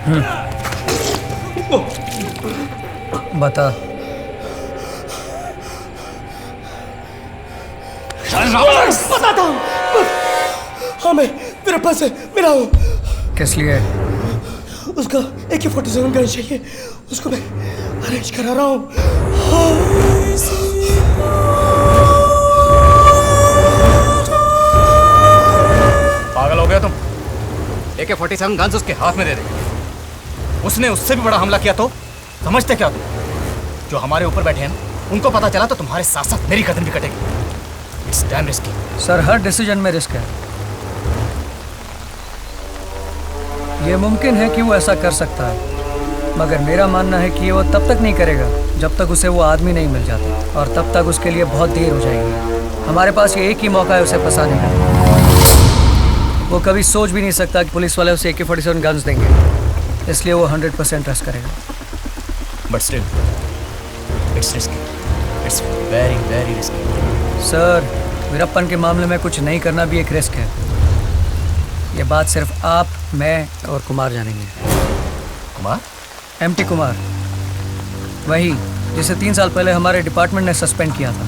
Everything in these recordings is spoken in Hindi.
बता। बताता हूँ। हाँ, मैं वीरप्पन से मिला हूँ। किस लिए? उसका AK-47 गन चाहिए, उसको मैं अरेंज करा रहा हूँ। पागल हो गया तुम? AK-47 गन्स उसके हाथ में दे दे। उसने उससे भी बड़ा हमला किया तो समझते क्या तुम? जो हमारे ऊपर बैठे हैं ना, उनको पता चला तो तुम्हारे साथ साथ मेरी गर्दन भी कटेगी। It's damn risky. Sir, her decision में रिस्क है। ये मुमकिन है कि वो ऐसा कर सकता है, मगर मेरा मानना है कि वो तब तक नहीं करेगा जब तक उसे वो आदमी नहीं मिल जाता, और तब तक उसके लिए बहुत देर हो जाएगी। हमारे पास ये एक ही मौका है उसे फंसाने का। वो कभी सोच भी नहीं सकता कि पुलिस वाले उसे AK-47 गन्स देंगे, इसलिए वो 100% ट्रस्ट करेगा। But still it's risky. It's very very risky. Sir, Veerappan के मामले में कुछ नहीं करना भी एक रिस्क है। ये बात सिर्फ आप, मैं और कुमार जानेंगे। कुमार? MT कुमार, वही जिसे 3 साल पहले हमारे डिपार्टमेंट ने सस्पेंड किया था।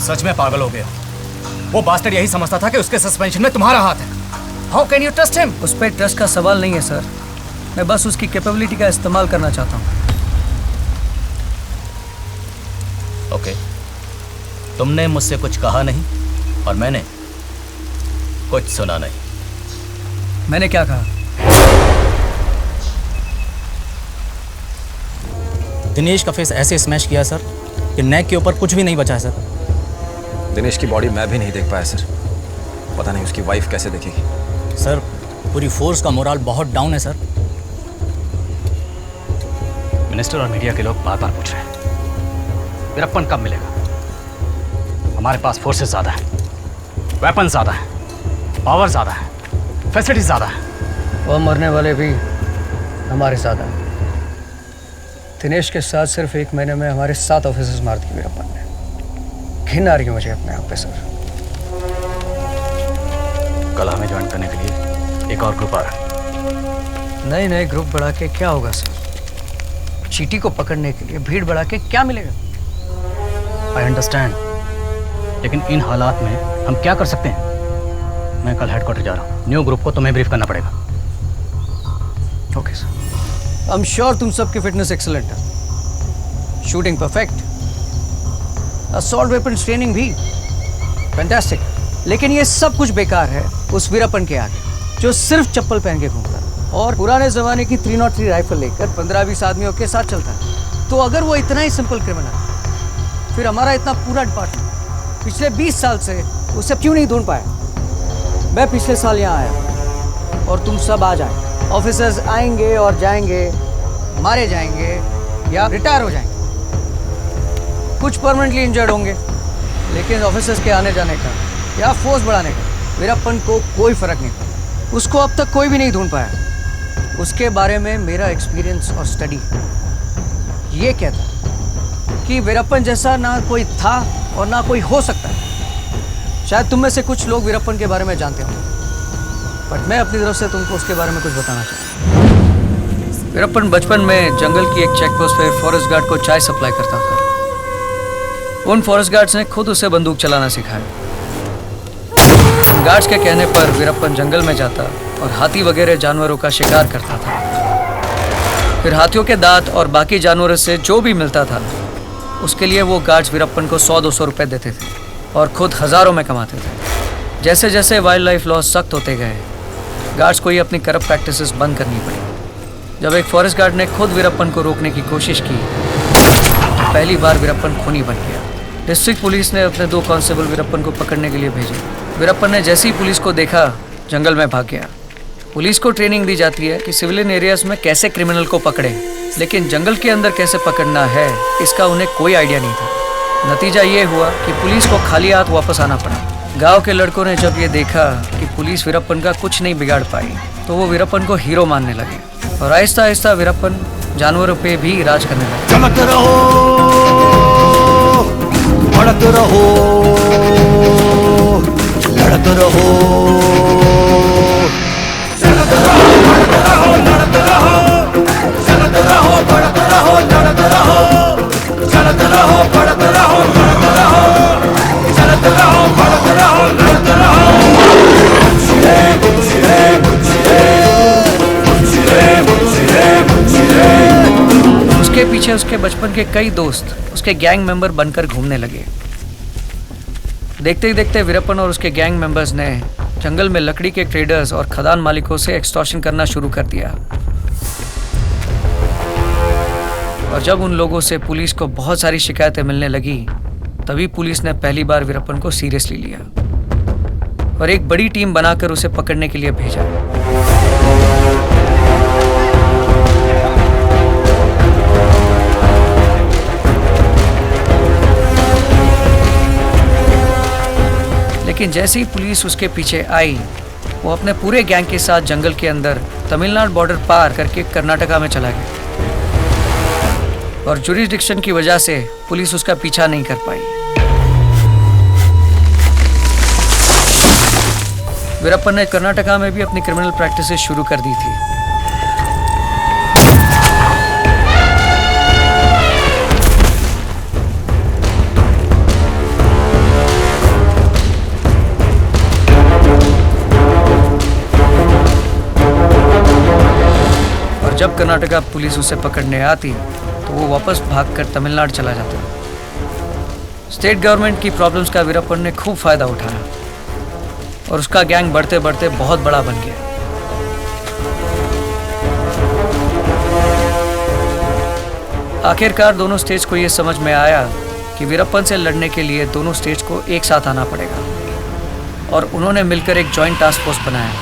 सच में पागल हो गया। वो बास्टर्ड यही समझता था कि उसके सस्पेंशन में तुम्हारा हाथ है। How can you trust him? उस पर ट्रस्ट का सवाल नहीं है सर, मैं बस उसकी कैपेबिलिटी का इस्तेमाल करना चाहता हूँ। ओके, तुमने मुझसे कुछ कहा नहीं और मैंने कुछ सुना नहीं। मैंने क्या कहा? दिनेश का फेस ऐसे स्मैश किया सर कि नेक के ऊपर कुछ भी नहीं बचा है सर। दिनेश की बॉडी मैं भी नहीं देख पाया सर। पता नहीं उसकी वाइफ कैसे देखेगी। सर, पूरी फोर्स का मोराल बहुत डाउन है सर। मिनिस्टर और मीडिया के लोग बार बार पूछ रहे हैं वीरप्पन कब मिलेगा। हमारे पास फोर्सेस ज़्यादा है, वेपन ज़्यादा है, पावर ज़्यादा है, फैसिलिटीज ज़्यादा है। वो मरने वाले भी हमारे साथ हैं। दिनेश के साथ सिर्फ 1 महीने में हमारे 7 ऑफिसर्स मार दिए वीरप्पन ने। घिन आ रही है मुझे अपने आप पे सर। कल हमें ज्वाइन करने के लिए एक और ग्रुप आ रहा है। नए ग्रुप बढ़ा के क्या होगा सर? चीटी को पकड़ने के लिए भीड़ बढ़ा के क्या मिलेगा? आई अंडरस्टैंड, लेकिन इन हालात में हम क्या कर सकते हैं? मैं कल हेडक्वार्टर जा रहा हूँ। न्यू ग्रुप को तुम्हें ब्रीफ करना पड़ेगा। Okay sir. I am sure तुम सबकी फिटनेस एक्सीलेंट है। Shooting perfect, assault weapons training भी फैंटास्टिक। लेकिन ये सब कुछ बेकार है उस वीरप्पन के आगे, जो सिर्फ चप्पल पहन के घूमता है और पुराने जमाने की 303 राइफल लेकर 15-20 आदमियों के साथ चलता है। तो अगर वो इतना ही सिंपल क्रिमिनल है, फिर हमारा इतना पूरा डिपार्टमेंट पिछले 20 साल से उसे क्यों नहीं ढूंढ पाया? मैं पिछले साल यहाँ आया और तुम सब आ जाए। ऑफिसर्स आएंगे और जाएंगे, मारे जाएंगे या रिटायर हो जाएंगे। कुछ परमानेंटली इंजर्ड होंगे, लेकिन ऑफिसर्स के आने जाने का या फोर्स बढ़ाने का वीरप्पन को कोई फर्क नहीं पड़ा। उसको अब तक कोई भी नहीं ढूंढ पाया। उसके बारे में मेरा एक्सपीरियंस और स्टडी ये कहता है कि वीरप्पन जैसा ना कोई था और ना कोई हो सकता है। शायद तुम में से कुछ लोग वीरप्पन के बारे में जानते हो, बट मैं अपनी तरफ से तुमको उसके बारे में कुछ बताना चाहता हूँ। वीरप्पन बचपन में जंगल की एक चेक पोस्ट पे फॉरेस्ट गार्ड को चाय सप्लाई करता था। उन फॉरेस्ट गार्ड्स ने खुद उसे बंदूक चलाना सिखाया। गार्ड्स के कहने पर वीरप्पन जंगल में जाता और हाथी वगैरह जानवरों का शिकार करता था। फिर हाथियों के दांत और बाकी जानवरों से जो भी मिलता था, उसके लिए वो गार्ड्स वीरप्पन को 100-200 रुपए देते थे और खुद हज़ारों में कमाते थे। जैसे जैसे वाइल्ड लाइफ लॉज सख्त होते गए, गार्ड्स को ये अपनी करप्ट प्रैक्टिसेस बंद करनी पड़ी। जब एक फॉरेस्ट गार्ड ने खुद वीरप्पन को रोकने की कोशिश की, तो पहली बार वीरप्पन खूनी बन गया। डिस्ट्रिक्ट पुलिस ने अपने 2 कांस्टेबल वीरप्पन को पकड़ने के लिए भेजे। वीरप्पन ने जैसे ही पुलिस को देखा, जंगल में भाग गया। पुलिस को ट्रेनिंग दी जाती है कि सिविलियन एरियाज में कैसे क्रिमिनल को पकड़ें, लेकिन जंगल के अंदर कैसे पकड़ना है, इसका उन्हें कोई आइडिया नहीं था। नतीजा ये हुआ कि पुलिस को खाली हाथ वापस आना पड़ा। गांव के लड़कों ने जब ये देखा कि पुलिस वीरप्पन का कुछ नहीं बिगाड़ पाई, तो वो वीरप्पन को हीरो मानने लगे और आहिस्ता आहिस्ता वीरप्पन जानवरों पे भी राज करने लगे। चमक रहो, बढ़त रहो, लड़त रहो, लड़त रहो, लड़त रहो, लड़त रहो। पीछे उसके बचपन के कई दोस्त उसके गैंग मेंबर बनकर घूमने लगे। देखते ही देखते वीरप्पन और उसके गैंग मेंबर्स ने जंगल में लकड़ी के ट्रेडर्स और खदान मालिकों से एक्सटॉर्शन करना शुरू कर दिया। और जब उन लोगों से पुलिस को बहुत सारी शिकायतें मिलने लगी, तभी पुलिस ने पहली बार वीरप्पन को सीरियसली लिया और एक बड़ी टीम बनाकर उसे पकड़ने के लिए भेजा। लेकिन जैसे ही पुलिस उसके पीछे आई, वो अपने पूरे गैंग के साथ जंगल के अंदर तमिलनाडु बॉर्डर पार करके कर्नाटका में चला गया और जुरिसडिक्शन की वजह से पुलिस उसका पीछा नहीं कर पाई। वीरप्पन ने कर्नाटका में भी अपनी क्रिमिनल प्रैक्टिसेस शुरू कर दी थी। और जब कर्नाटका पुलिस उसे पकड़ने आती तो वो वापस भागकर तमिलनाडु चला जाता। स्टेट गवर्नमेंट की प्रॉब्लम्स का वीरप्पन ने खूब फायदा उठाया और उसका गैंग बढ़ते बढ़ते बहुत बड़ा बन गया। आखिरकार दोनों स्टेट्स को यह समझ में आया कि वीरप्पन से लड़ने के लिए दोनों स्टेट्स को एक साथ आना पड़ेगा और उन्होंने मिलकर एक जॉइंट टास्क फोर्स बनाया।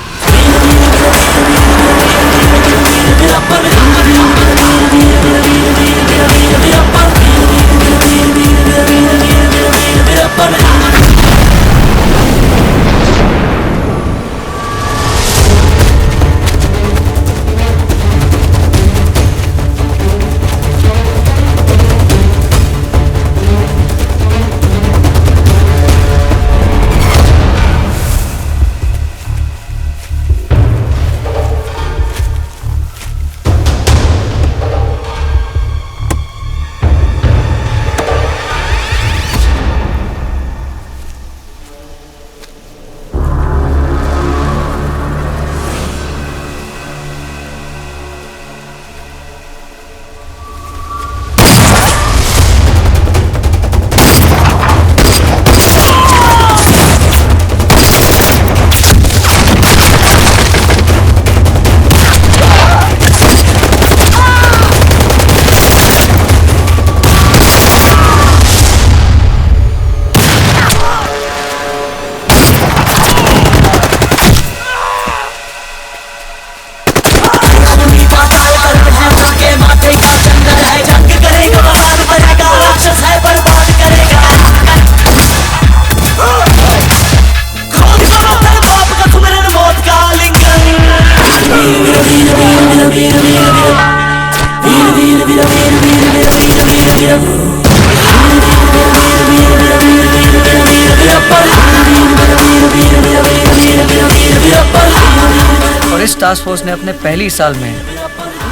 और इस टास्क फोर्स ने अपने पहली साल में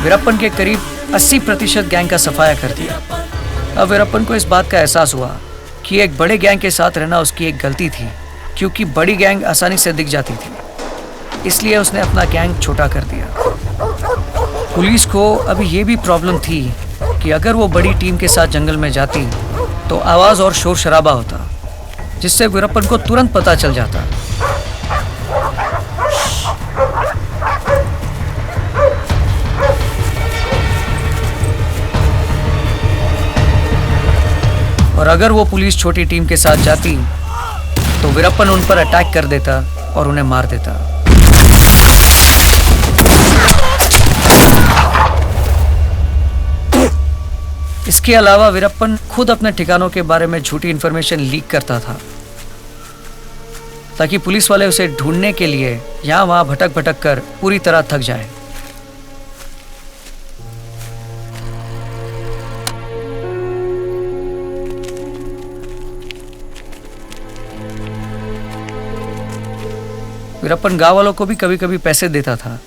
वीरप्पन के करीब 80% गैंग का सफाया कर दिया। अब वीरप्पन को इस बात का एहसास हुआ कि एक बड़े गैंग के साथ रहना उसकी एक गलती थी, क्योंकि बड़ी गैंग आसानी से दिख जाती थी। इसलिए उसने अपना गैंग छोटा कर दिया। पुलिस को अभी ये भी प्रॉब्लम थी कि अगर वो बड़ी टीम के साथ जंगल में जाती तो आवाज़ और शोर शराबा होता, जिससे वीरप्पन को तुरंत पता चल जाता। और अगर वो पुलिस छोटी टीम के साथ जाती तो वीरप्पन उन पर अटैक कर देता और उन्हें मार देता। इसके अलावा वीरप्पन खुद अपने ठिकानों के बारे में झूठी इंफॉर्मेशन लीक करता था, ताकि पुलिस वाले उसे ढूंढने के लिए यहाँ वहाँ भटक भटक कर पूरी तरह थक जाए। वीरप्पन गांव वालों को भी कभी कभी पैसे देता था,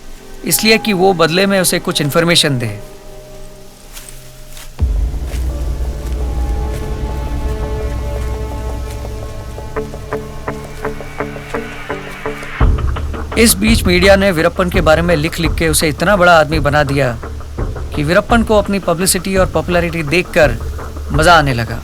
इसलिए कि वो बदले में उसे कुछ इन्फॉर्मेशन दे। इस बीच मीडिया ने वीरप्पन के बारे में लिख लिख के उसे इतना बड़ा आदमी बना दिया कि वीरप्पन को अपनी पब्लिसिटी और पॉपुलैरिटी देखकर मजा आने लगा।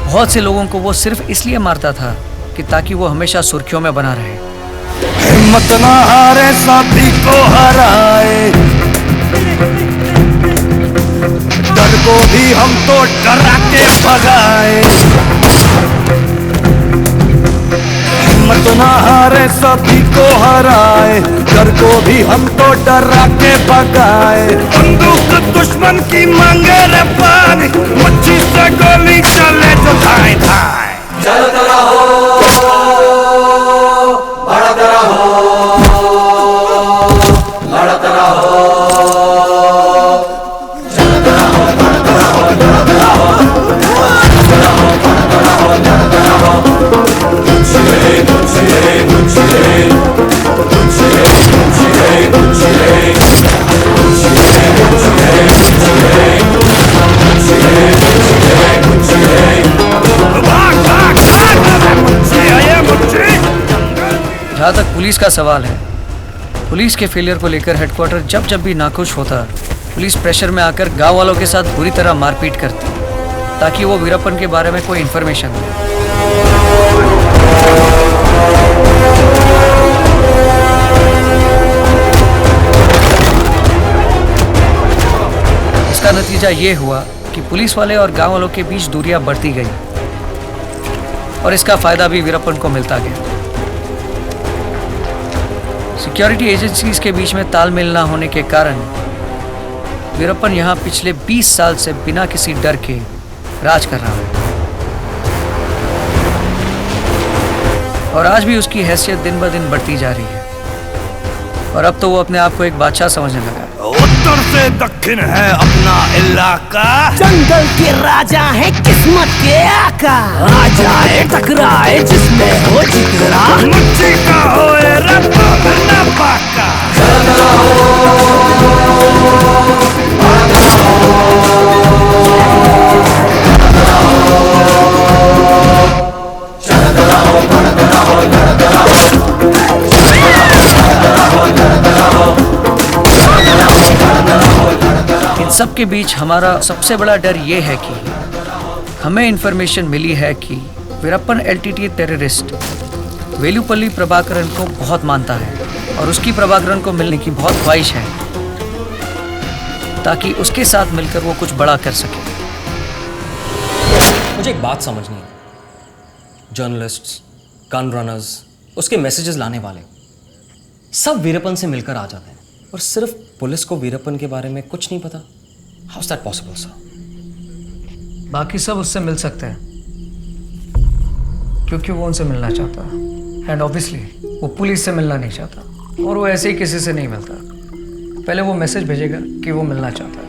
बहुत से लोगों को वो सिर्फ इसलिए मारता था कि ताकि वो हमेशा सुर्खियों में बना रहे। हिम्मत ना हारे साथी को हराए, डर को भी हम तो डरा के भगाए। हिम्मत ना हारे साथी को हराए, डर को भी हम तो डरा के भगाए। बंदूक दुश्मन की मांगे रे पानी, मच्छी से गोली चले जो धाए धाए। चलता रहो, बढ़ता रहो, लड़ता रहो, चलता रहो, बढ़ता रहो, लड़ता रहो, चलता रहो, बढ़ता रहो, लड़ता रहो। गुच्छे गुच्छे गुच्छे गुच्छे गुच्छे गुच्छे जहाँ तक पुलिस का सवाल है, पुलिस के फेलियर को लेकर हेडक्वार्टर जब जब भी नाखुश होता, पुलिस प्रेशर में आकर गांव वालों के साथ बुरी तरह मारपीट करती ताकि वो वीरप्पन के बारे में कोई इन्फॉर्मेशन दे। इसका नतीजा ये हुआ कि पुलिस वाले और गांव वालों के बीच दूरियां बढ़ती गई और इसका फायदा भी वीरप्पन को मिलता गया। सिक्योरिटी एजेंसीज के बीच में तालमेल ना होने के कारण वीरप्पन यहाँ पिछले 20 साल से बिना किसी डर के राज कर रहा है और आज भी उसकी हैसियत दिन ब दिन बढ़ती जा रही है और अब तो वो अपने आप को एक बादशाह समझने लगा है। उत्तर से दक्षिण है अपना इलाका, जंगल के राजा है किस्मत के आका। आ जाए टकराए जिसमें हो जिगरा, मच्छी का होए रब्बा ना पाका। चलता रहो, बढ़ता रहो, चलता रहो, बढ़ता रहो, लड़ता रहो, चलता रहो, लड़ता रहो। इन सब के बीच हमारा सबसे बड़ा डर ये है कि हमें इन्फॉर्मेशन मिली है कि वीरप्पन एलटीटी टेररिस्ट वेलुपल्ली प्रभाकरन को बहुत मानता है और उसकी प्रभाकरन को मिलने की बहुत ख्वाहिश है ताकि उसके साथ मिलकर वो कुछ बड़ा कर सके। मुझे एक बात समझनी है, जर्नलिस्ट्स, गन रनर्स, उसके मैसेजेस लाने वाले सब वीरप्पन से मिलकर आ जाते हैं और सिर्फ पुलिस को वीरप्पन के बारे में कुछ नहीं पता। How is that possible sir? बाकी सब उससे मिल सकते हैं क्योंकि वो उनसे मिलना चाहता है एंड ऑब्वियसली वो पुलिस से मिलना नहीं चाहता और वो ऐसे ही किसी से नहीं मिलता। पहले वो मैसेज भेजेगा कि वो मिलना चाहता है,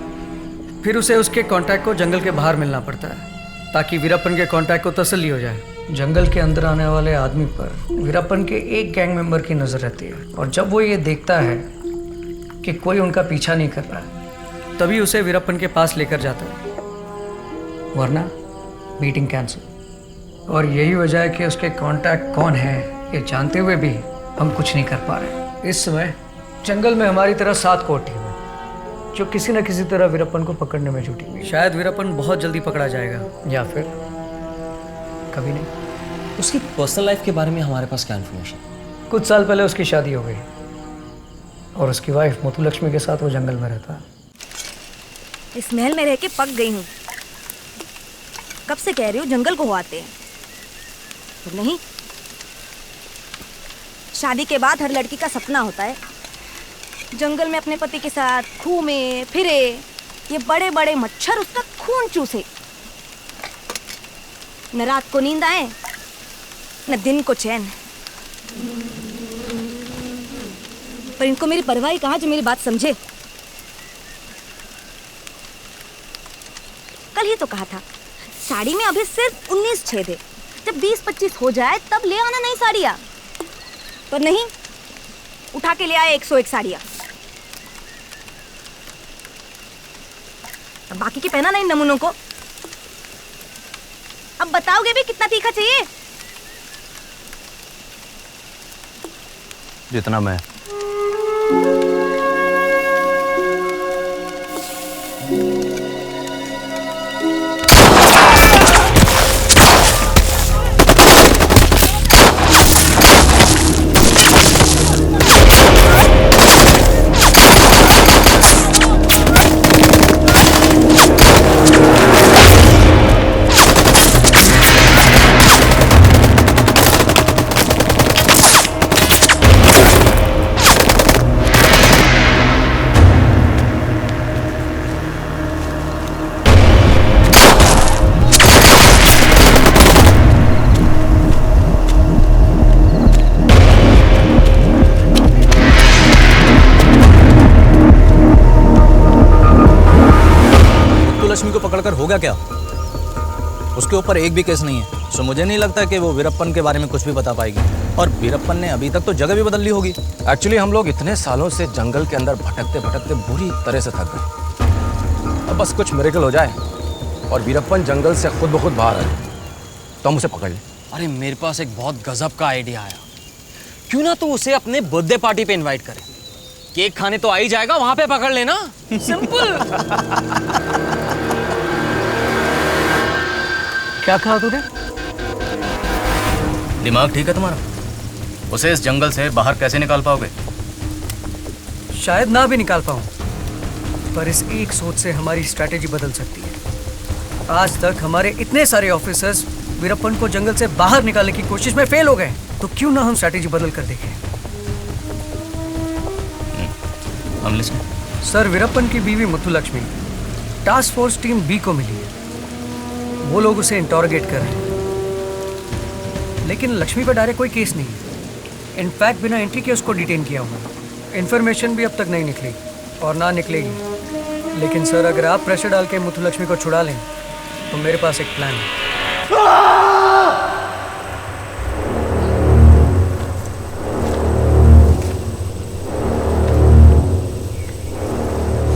फिर उसे उसके कांटेक्ट को जंगल के बाहर मिलना पड़ता है ताकि वीरप्पन के कांटेक्ट को तसल्ली हो जाए। जंगल के अंदर आने वाले आदमी पर वीरप्पन के एक गैंग मेंबर की नज़र रहती है और जब वो ये देखता है कि कोई उनका पीछा नहीं कर रहा है तभी उसे वीरप्पन के पास लेकर जाता है, वरना मीटिंग कैंसिल। और यही वजह है कि उसके कांटेक्ट कौन है ये जानते हुए भी हम कुछ नहीं कर पा रहे। इस समय जंगल में हमारी तरह 7 कोर टीम है जो किसी न किसी तरह वीरप्पन को पकड़ने में जुटी हुई। शायद वीरप्पन बहुत जल्दी पकड़ा जाएगा या फिर कभी नहीं। उसकी पर्सनल लाइफ के बारे में हमारे पास क्या इन्फॉर्मेशन? कुछ साल पहले उसकी शादी हो गई और उसकी वाइफ मुथुलक्ष्मी के साथ वो जंगल में रहता है। इस महल में रह के पक गई हूँ। कब से कह रही हूँ जंगल को आते हैं तो नहीं। शादी के बाद हर लड़की का सपना होता है जंगल में अपने पति के साथ घूमे फिरे, ये बड़े बड़े मच्छर उसका खून चूसे, न रात को नींद आए न दिन को चैन। पर इनको मेरी परवाह ही कहाँ जो मेरी बात समझे। कल ही तो कहा था साड़ी में अभी सिर्फ 19 छेद है। जब 20-25 हो जाए तब ले आना नई साड़ियाँ। पर नहीं, उठा के ले आए 101 साड़ियाँ। अब बाकी की पहना नहीं नमूनों को। अब बताओगे भी कितना तीखा चाहिए? जितना मैं। लक्ष्मी को पकड़कर होगा क्या? उसके ऊपर एक भी केस नहीं है, सो मुझे नहीं लगता कि वो वीरप्पन के बारे में कुछ भी बता पाएगी। और वीरप्पन ने अभी तक तो जगह भी बदल ली होगी। एक्चुअली हम लोग इतने सालों से जंगल के अंदर भटकते भटकते बुरी तरह से थक गए। अब बस कुछ मिरेकल हो जाए और वीरप्पन जंगल से खुद ब खुद बाहर आए तो हम उसे पकड़ लें। अरे मेरे पास एक बहुत गजब का आइडिया आया। क्यों ना तू उसे अपने बर्थडे पार्टी पे इनवाइट करे। केक खाने तो आ ही जाएगा, वहां पे पकड़ लेना। सिंपल। क्या कहा तूने? दिमाग ठीक है तुम्हारा? उसे इस जंगल से बाहर कैसे निकाल पाओगे? शायद ना भी निकाल पाऊं, पर इस एक सोच से हमारी स्ट्रैटेजी बदल सकती है। आज तक हमारे इतने सारे ऑफिसर्स वीरप्पन को जंगल से बाहर निकालने की कोशिश में फेल हो गए, तो क्यों ना हम स्ट्रैटेजी बदल कर देखें। हम लिस्ट सर, वीरप्पन की बीवी Muthulakshmi task force team B को मिली है। वो लोग उसे इंटरोगेट कर रहे हैं, लेकिन लक्ष्मी पर डायरेक्ट कोई केस नहीं है। इनफैक्ट बिना एंट्री के उसको डिटेन किया हुआ है। इन्फॉर्मेशन भी अब तक नहीं निकली और ना निकलेगी। लेकिन सर, अगर आप प्रेशर डाल के मुथुलक्ष्मी को छुड़ा लें तो मेरे पास एक प्लान है।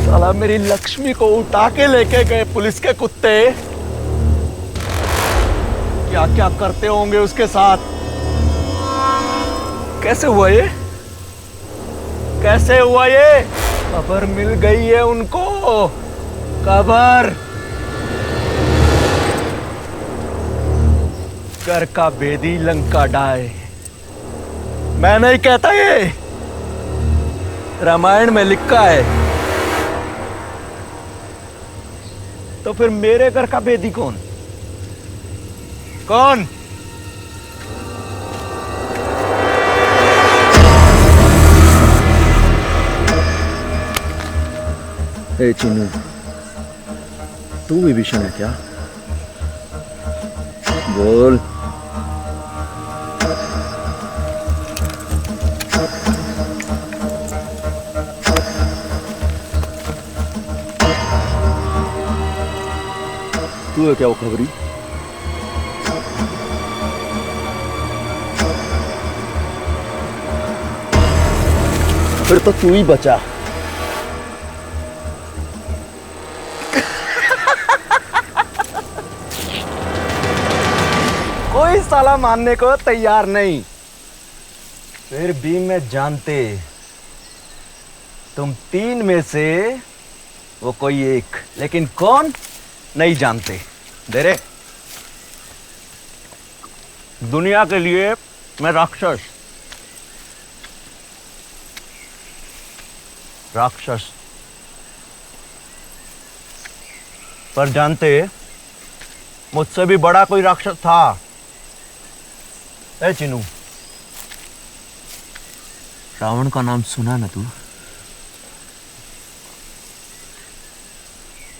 साला मेरी लक्ष्मी को उठा के लेके गए पुलिस के कुत्ते। क्या क्या करते होंगे उसके साथ। कैसे हुआ ये? कैसे हुआ ये? खबर मिल गई है उनको। खबर। घर का भेदी लंका डाय। मैं नहीं कहता, ये रामायण में लिखा है। तो फिर मेरे घर का भेदी कौन? कौन? ए चिन्नू, तू भी भीषण है क्या? बोल। तू है क्या वो खबरी? फिर तो तू ही बचा। कोई साला मानने को तैयार नहीं। फिर भी मैं जानते तुम तीन में से वो कोई एक, लेकिन कौन नहीं जानते। दे रे। दुनिया के लिए मैं राक्षस पर जानते मुझसे भी बड़ा कोई राक्षस था। ए चिनू, रावण का नाम सुना ना तू?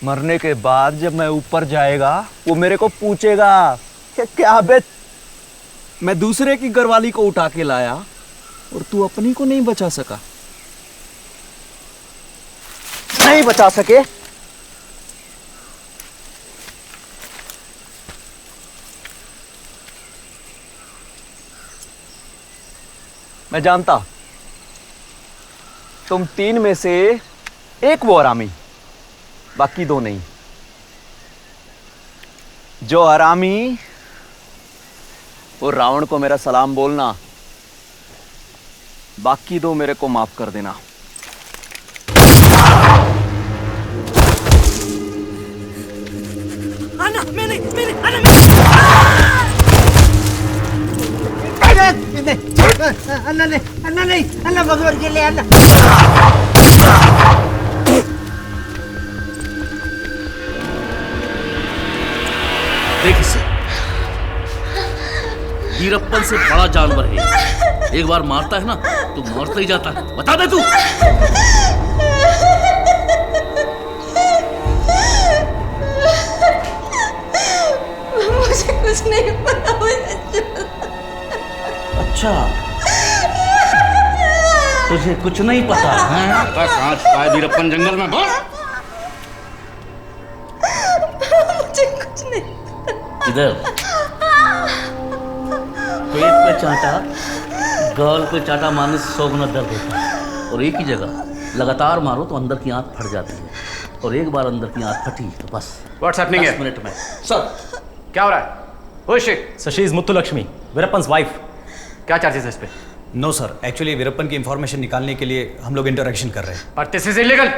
मरने के बाद जब मैं ऊपर जाएगा वो मेरे को पूछेगा कि क्या बे, मैं दूसरे की घरवाली को उठा के लाया और तू अपनी को नहीं बचा सका। नहीं बचा सके मैं जानता तुम 3 में से एक वो हरामी, बाकी 2 नहीं। जो हरामी, वो रावण को मेरा सलाम बोलना, बाकी 2 मेरे को माफ कर देना। अन्ना मैंने अन्ना नहीं अन्ना भगवान के लिए अन्ना। देख इसे, वीरप्पन से बड़ा जानवर है। एक बार मारता है ना तो मरता ही जाता है। बता दे तू। मुझे कुछ नहीं पता। अच्छा, तुझे कुछ नहीं पता है? बस आज पाए वीरप्पन जंगल में बोल। मुझे कुछ नहीं। इधर पेट पे चाटा, गाल पे चाटा मारने से 100 गुना दर्द होता है। और एक ही जगह लगातार मारो तो अंदर की आंत फट जाती है। और एक बार अंदर की आंत फटी तो बस What's happening 10 here? मिनट में। सर, क्या हो रहा है? Who is she? Sir, she is Muthulakshmi, Veerappan's wife. क्या चार्जेस है इस पे? नो सर, एक्चुअली वीरप्पन की इंफॉर्मेशन निकालने के लिए हम लोग इंटरेक्शन कर रहे हैं। पर दिस इज इलीगल।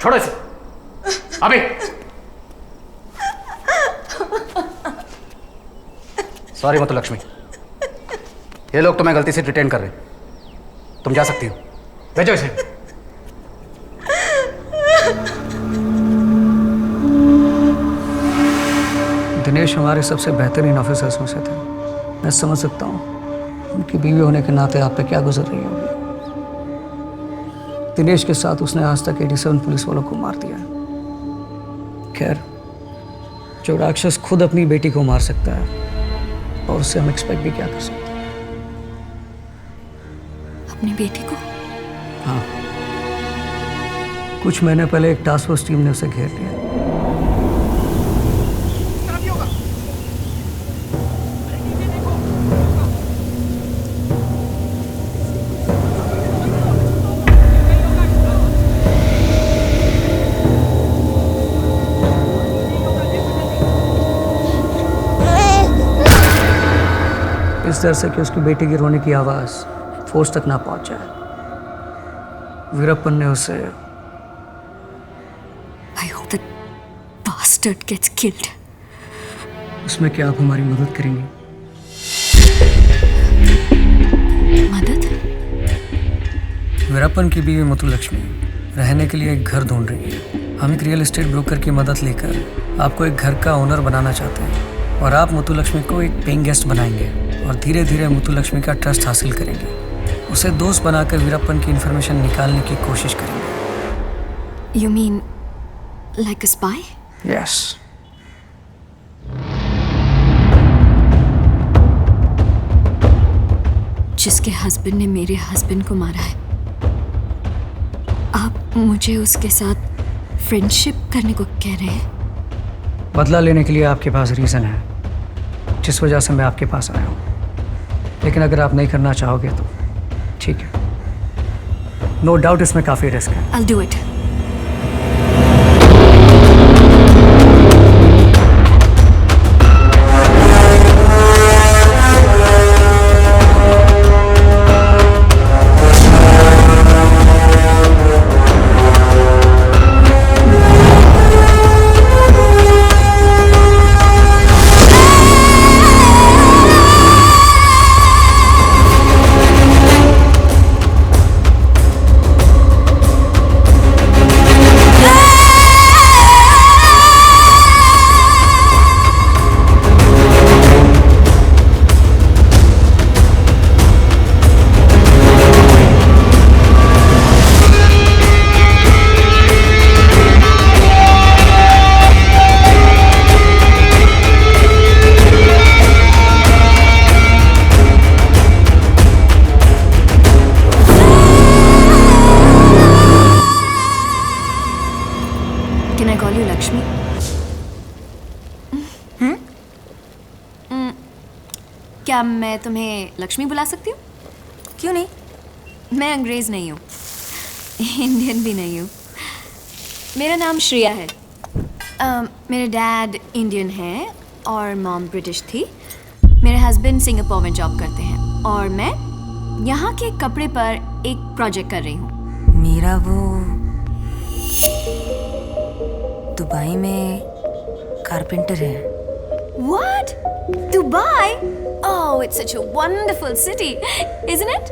छोड़ो इसे अभी। सॉरी मुत्तुलक्ष्मी, ये लोग तुम्हें गलती से डिटेन कर रहे हैं। तुम जा सकती हो, भेजो इसे। दिनेश हमारे सबसे बेहतरीन ऑफिसर्स में से थे। मैं समझ सकता हूँ उनकी बीवी होने के नाते आप पे क्या गुजर रही होगी। दिनेश के साथ उसने आज तक 87 पुलिस वालों को मार दिया है। खैर, जो राक्षस खुद अपनी बेटी को मार सकता है, और उससे हम एक्सपेक्ट भी क्या कर सकते हैं। अपनी बेटी को? हाँ, कुछ महीने पहले एक टास्क फोर्स टीम ने उसे घेर लिया। इस डर से कि उसकी बेटी की रोने की आवाज़ फोर्स तक ना पहुंच जाए, वीरप्पन ने उसे। I hope that bastard gets killed. उसमें क्या आप हमारी मदद करेंगी? मदद? वीरप्पन की बीवी मुत्तुलक्ष्मी रहने के लिए एक घर ढूंढ रही है। हम एक रियल एस्टेट ब्रोकर की मदद लेकर आपको एक घर का ओनर बनाना चाहते हैं, और आप मुत्तुलक्ष्मी को एक पेइंग गेस्ट बनाएंगे और धीरे धीरे मुत्तुलक्ष्मी का ट्रस्ट हासिल करेंगे। उसे दोस्त बनाकर वीरप्पन की इंफॉर्मेशन निकालने की कोशिश करेंगे। You mean like a spy? Yes. जिसके हस्बैंड ने मेरे हस्बैंड को मारा है, आप मुझे उसके साथ फ्रेंडशिप करने को कह रहे हैं? बदला लेने के लिए आपके पास रीज़न है, जिस वजह से मैं आपके पास आया हूँ। लेकिन अगर आप नहीं करना चाहोगे तो ठीक है। नो डाउट इसमें काफ़ी रिस्क है। I'll do it. Can I call you Lakshmi? Hmm? क्या मैं तुम्हें लक्ष्मी बुला सकती हूँ? क्यों नहीं? मैं अंग्रेज नहीं हूँ, इंडियन भी नहीं हूँ। मेरा नाम श्रेया है। मेरे डैड इंडियन हैं और मॉम ब्रिटिश थी। मेरे हस्बैंड सिंगापुर में जॉब करते हैं और मैं यहाँ के कपड़े पर एक प्रोजेक्ट कर रही हूँ। मेरा वो दुबई में कारपेंटर है। What? Dubai? Oh, it's such a wonderful city, isn't it?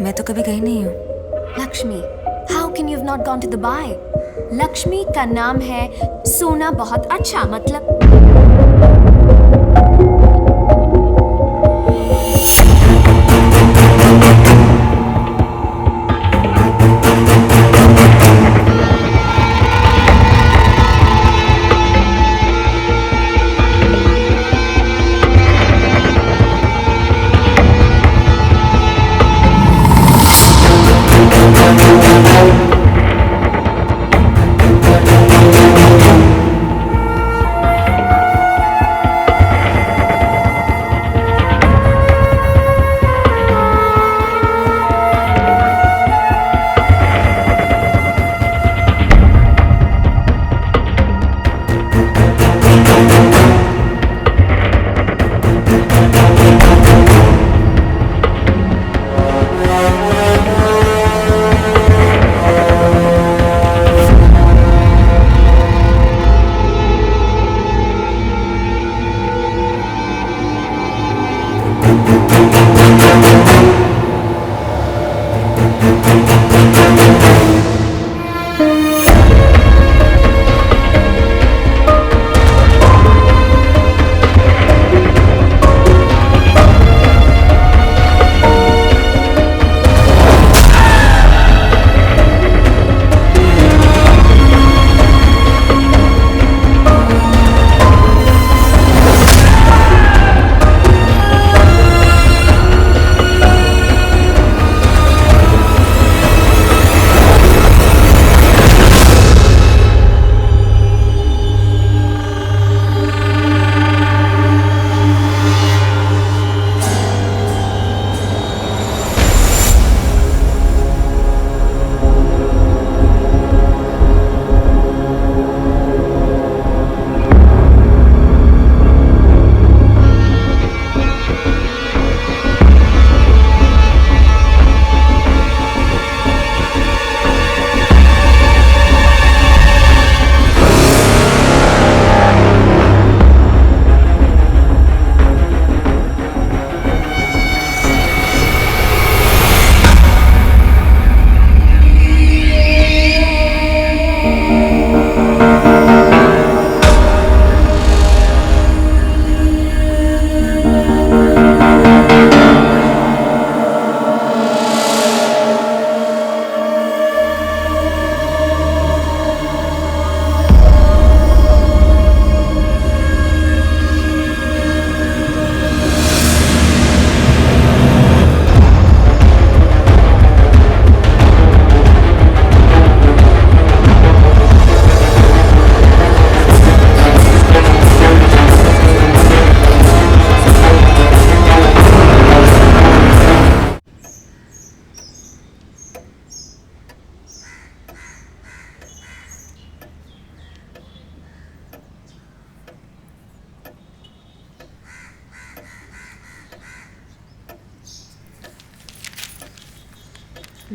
मैं तो कभी गई नहीं हूँ। Lakshmi, how can you have not gone to Dubai? Lakshmi का नाम है सोना बहुत अच्छा, मतलब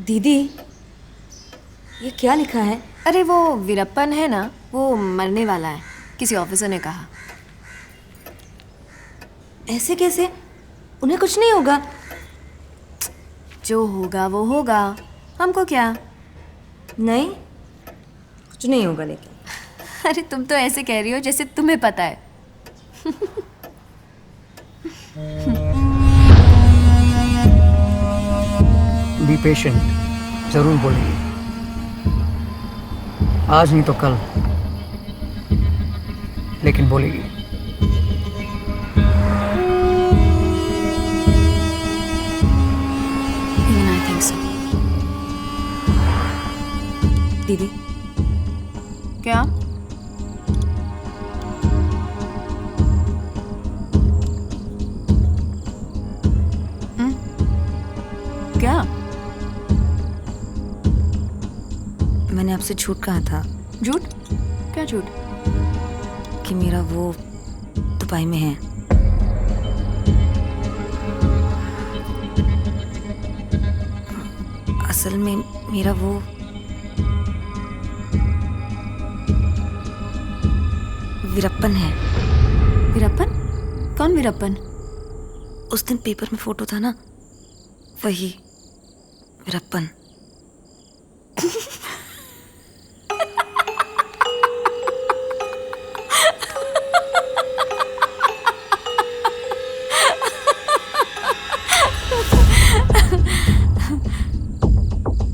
दीदी, ये क्या लिखा है? अरे वो वीरप्पन है ना, वो मरने वाला है, किसी ऑफिसर ने कहा। ऐसे कैसे? उन्हें कुछ नहीं होगा। जो होगा वो होगा, हमको क्या। नहीं, कुछ नहीं होगा लेकिन। अरे तुम तो ऐसे कह रही हो जैसे तुम्हें पता है। बी पेशेंट, जरूर बोलेंगे। आज नहीं तो कल, लेकिन बोलेगी। Even I think so. दीदी, क्या? आपसे झूठ कहा था। झूठ? क्या झूठ? कि मेरा वो दुबई में है। असल में मेरा वो वीरप्पन है। वीरप्पन? कौन वीरप्पन? उस दिन पेपर में फोटो था ना, वही वीरप्पन।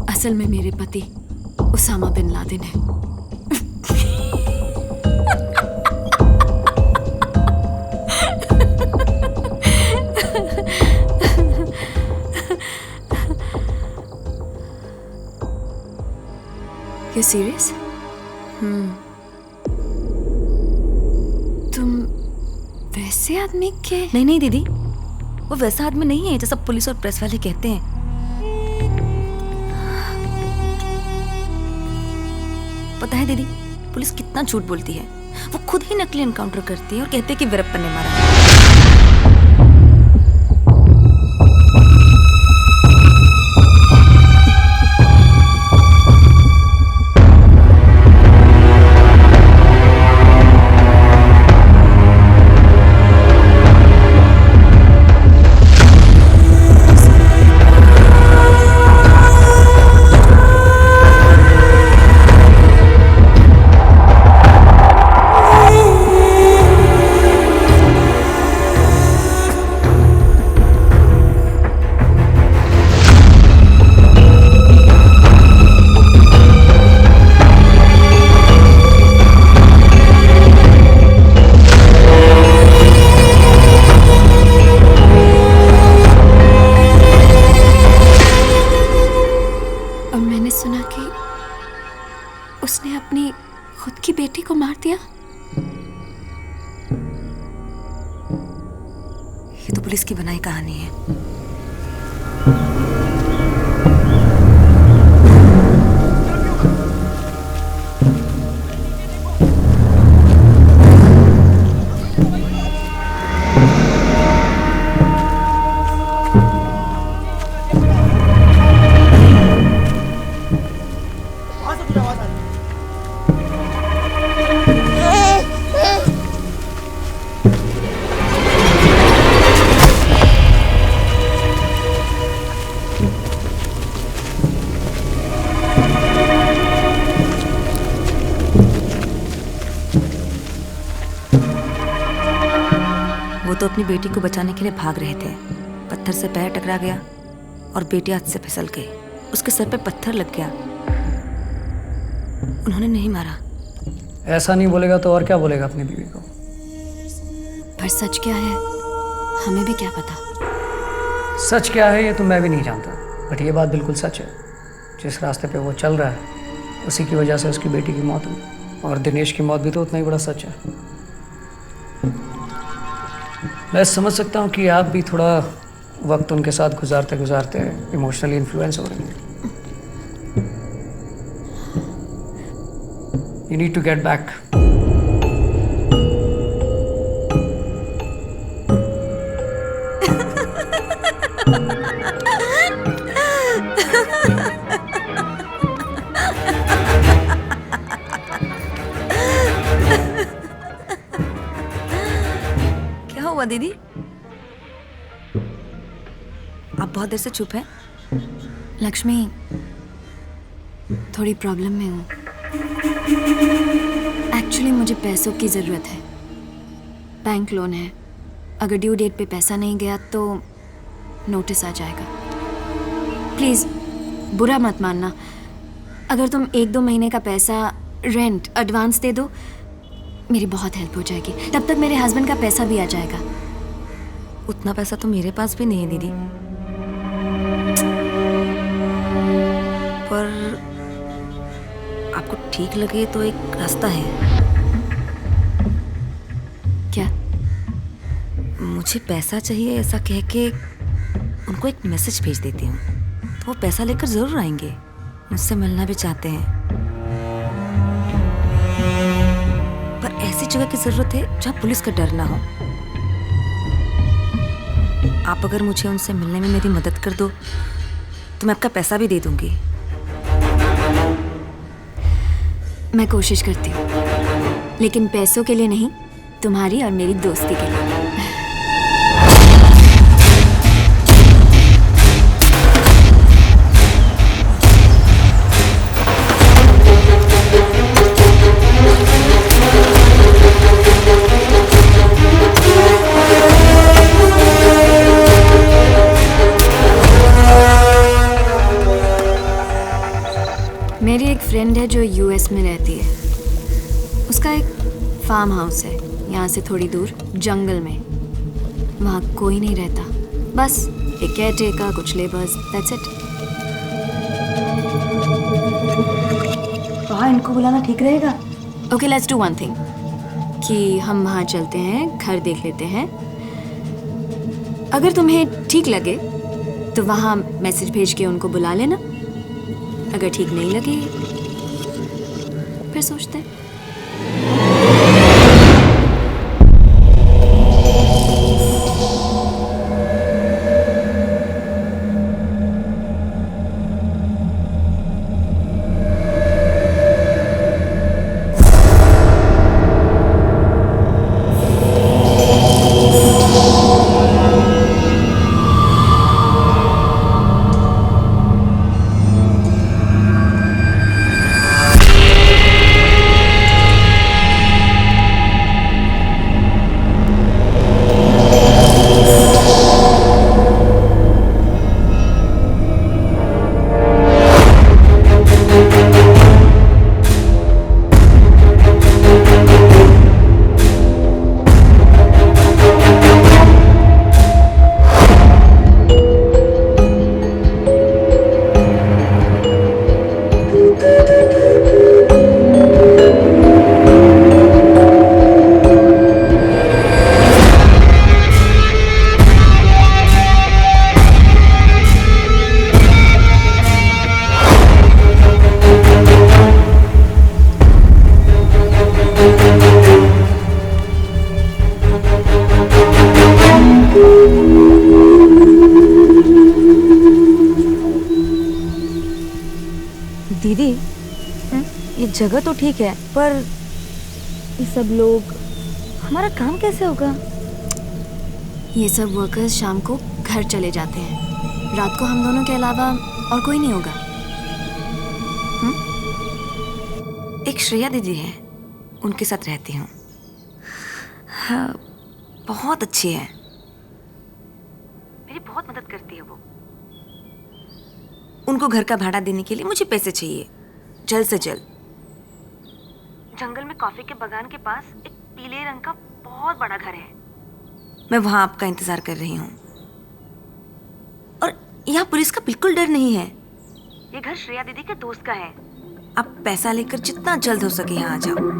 असल में मेरे पति उसामा बिन लादेन है। You serious? तुम वैसे आदमी के? नहीं दीदी, वो वैसा आदमी नहीं है जैसा पुलिस और प्रेस वाले कहते हैं। पता है दीदी, पुलिस कितना झूठ बोलती है। वो खुद ही नकली एनकाउंटर करती है और कहते हैं कि वीरप्पन ने मारा है। उसने अपनी खुद की बेटी को मार दिया। ये तो पुलिस की बनाई कहानी है। वो तो अपनी बेटी को बचाने के लिए भाग रहे थे। पत्थर से पैर टकरा गया और बेटी हाथ से फिसल गई। उसके सर पे पत्थर लग गया। उन्होंने नहीं मारा। ऐसा नहीं बोलेगा तो और क्या बोलेगा अपनी बीवी को? पर सच क्या है हमें भी क्या पता। सच क्या है ये तो मैं भी नहीं जानता, बट ये बात बिल्कुल सच है। जिस रास्ते पे वो चल रहा है उसी की वजह से उसकी बेटी की मौत हुई, और दिनेश की मौत भी तो उतना ही बड़ा सच है। मैं समझ सकता हूँ कि आप भी थोड़ा वक्त उनके साथ गुजारते गुजारते इमोशनली इन्फ्लुएंस हो रही हैं। You need to get back. क्या हुआ दीदी? आप बहुत देर से चुप हैं। लक्ष्मी, थोड़ी प्रॉब्लम में हूँ। एक्चुअली मुझे पैसों की ज़रूरत है। बैंक लोन है, अगर ड्यू डेट पे पैसा नहीं गया तो नोटिस आ जाएगा। प्लीज़ बुरा मत मानना, अगर तुम 1-2 महीने का पैसा रेंट एडवांस दे दो मेरी बहुत हेल्प हो जाएगी। तब तक मेरे हस्बैंड का पैसा भी आ जाएगा। उतना पैसा तो मेरे पास भी नहीं है दीदी, पर आपको ठीक लगे तो एक रास्ता है। क्या? मुझे पैसा चाहिए ऐसा कह के उनको एक मैसेज भेज देती हूँ, तो वो पैसा लेकर जरूर आएंगे। मुझसे मिलना भी चाहते हैं। जगह की जरूरत है जहाँ पुलिस का डर ना हो। आप अगर मुझे उनसे मिलने में मेरी मदद कर दो तो मैं आपका पैसा भी दे दूंगी। मैं कोशिश करती हूँ, लेकिन पैसों के लिए नहीं, तुम्हारी और मेरी दोस्ती के लिए। मेरी एक फ्रेंड है जो यूएस में रहती है। उसका एक फार्म हाउस है यहाँ से थोड़ी दूर जंगल में। वहाँ कोई नहीं रहता, बस एक केयरटेकर, कुछ लेबर्स, दैट्स इट। वहाँ इनको बुलाना ठीक रहेगा? Okay, let's do one thing कि हम वहाँ चलते हैं, घर देख लेते हैं। अगर तुम्हें ठीक लगे तो वहाँ मैसेज भेज के उनको बुला लेना। अगर ठीक नहीं लगे फिर सोचते हैं। दीदी, ये जगह तो ठीक है, पर ये सब लोग, हमारा काम कैसे होगा? ये सब वर्कर्स शाम को घर चले जाते हैं। रात को हम दोनों के अलावा और कोई नहीं होगा। एक श्रेया दीदी है, उनके साथ रहती हूँ। हाँ, बहुत अच्छी है, मेरी बहुत मदद करती है वो। उनको घर का भाड़ा देने के लिए मुझे पैसे चाहिए, जल्द से जल्द। जंगल में कॉफी के बागान के पास एक पीले रंग का बहुत बड़ा घर है, मैं वहां आपका इंतजार कर रही हूँ। और यहाँ पुलिस का बिल्कुल डर नहीं है। ये घर श्रेया दीदी के दोस्त का है। आप पैसा लेकर जितना जल्द हो सके यहाँ आ जाओ।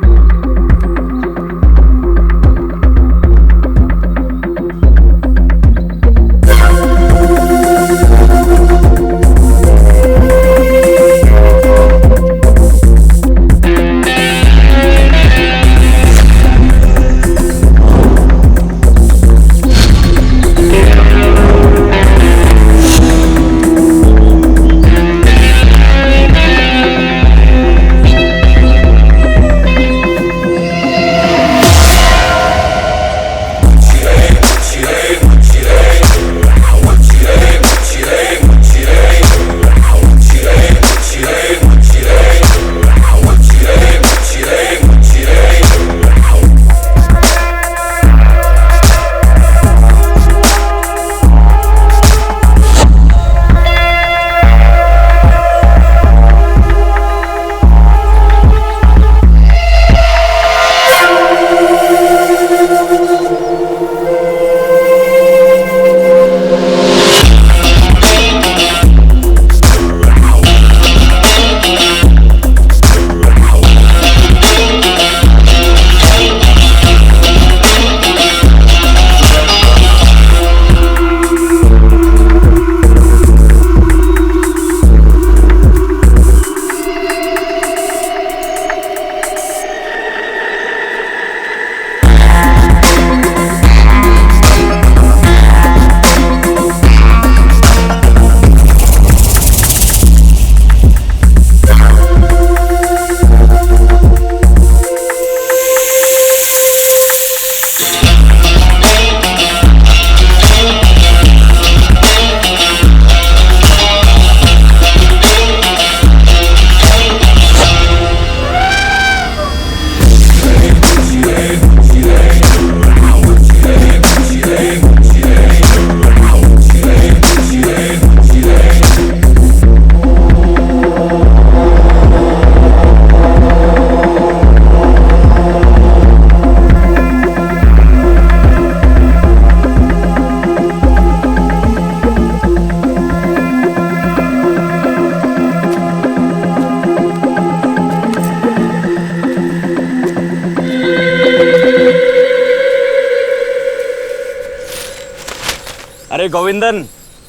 अरे गोविंदन,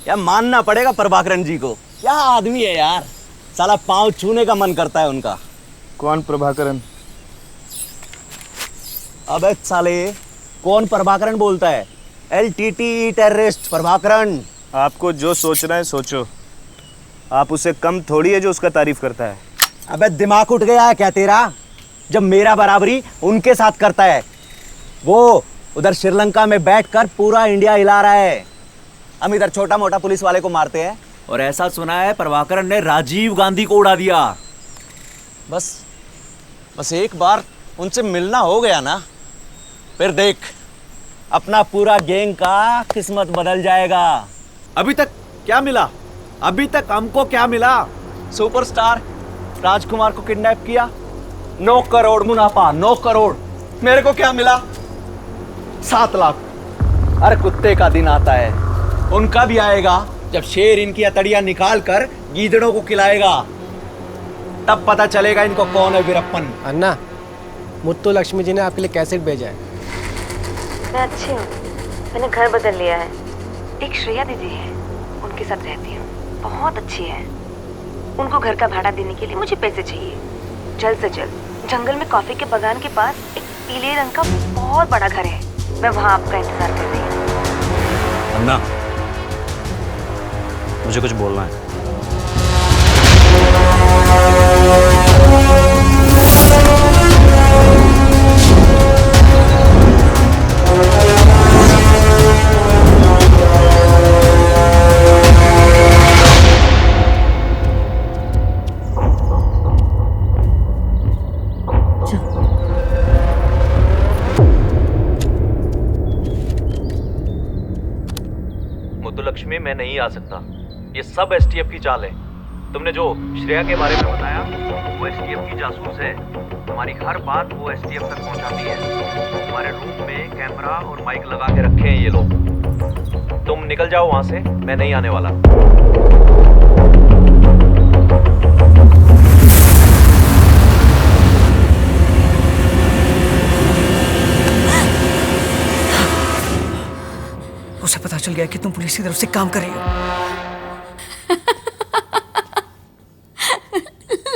यार मानना पड़ेगा प्रभाकरण जी को, क्या आदमी है यार। साला पांव छूने का मन करता है उनका। कौन प्रभाकरण? अबे साले, कौन प्रभाकरण बोलता है? LTT terrorist Prabhakaran. आपको जो सोचना है सोचो, आप उसे कम थोड़ी है जो उसका तारीफ करता है। अबे दिमाग उठ गया है क्या तेरा? जब मेरा बराबरी उनके साथ करता है। वो उधर श्रीलंका में बैठकर पूरा इंडिया हिला रहा है, हम इधर छोटा मोटा पुलिस वाले को मारते हैं। और ऐसा सुना है प्रभाकरण ने राजीव गांधी को उड़ा दिया। बस एक बार उनसे मिलना हो गया ना, फिर देख अपना पूरा गैंग का किस्मत बदल जाएगा। अभी तक क्या मिला? अभी तक हमको क्या मिला? सुपरस्टार राजकुमार को किडनैप किया, 9 करोड़ मुनाफा, 9 करोड़। मेरे को क्या मिला? 7 लाख। अरे कुत्ते का दिन आता है, उनका भी आएगा जब शेर इनकी अतड़ियां निकाल कर गीदड़ों को खिलाएगा, तब पता चलेगा इनको कौन है वीरप्पन। अन्ना, मुत्तु लक्ष्मी जी ने आपके लिए कैसेट भेजा है। मैं अच्छी हूँ, मैंने घर बदल लिया है। एक श्रेया दीदी है, उनके साथ रहती हूँ, बहुत अच्छी है। उनको घर का भाड़ा देने के लिए मुझे पैसे चाहिए, जल्द से जल्द। जंगल में कॉफी के बागान के पास एक पीले रंग का बहुत बड़ा घर है, मैं वहाँ आपका इंतजार कर रही हूँ। अन्ना, मुझे कुछ बोलना है। मुत्तुलक्ष्मी, मैं नहीं आ सकता। ये सब STF की चाल है। तुमने जो श्रेया के बारे में बताया, वो STF की जासूस है। हमारी हर बात वो STF तक पहुंचाती है। हमारे रूम में कैमरा और माइक लगा के रखे हैं ये लोग। तुम निकल जाओ वहां से, मैं नहीं आने वाला। उसे पता चल गया कि तुम पुलिस की तरफ से काम कर रही हो।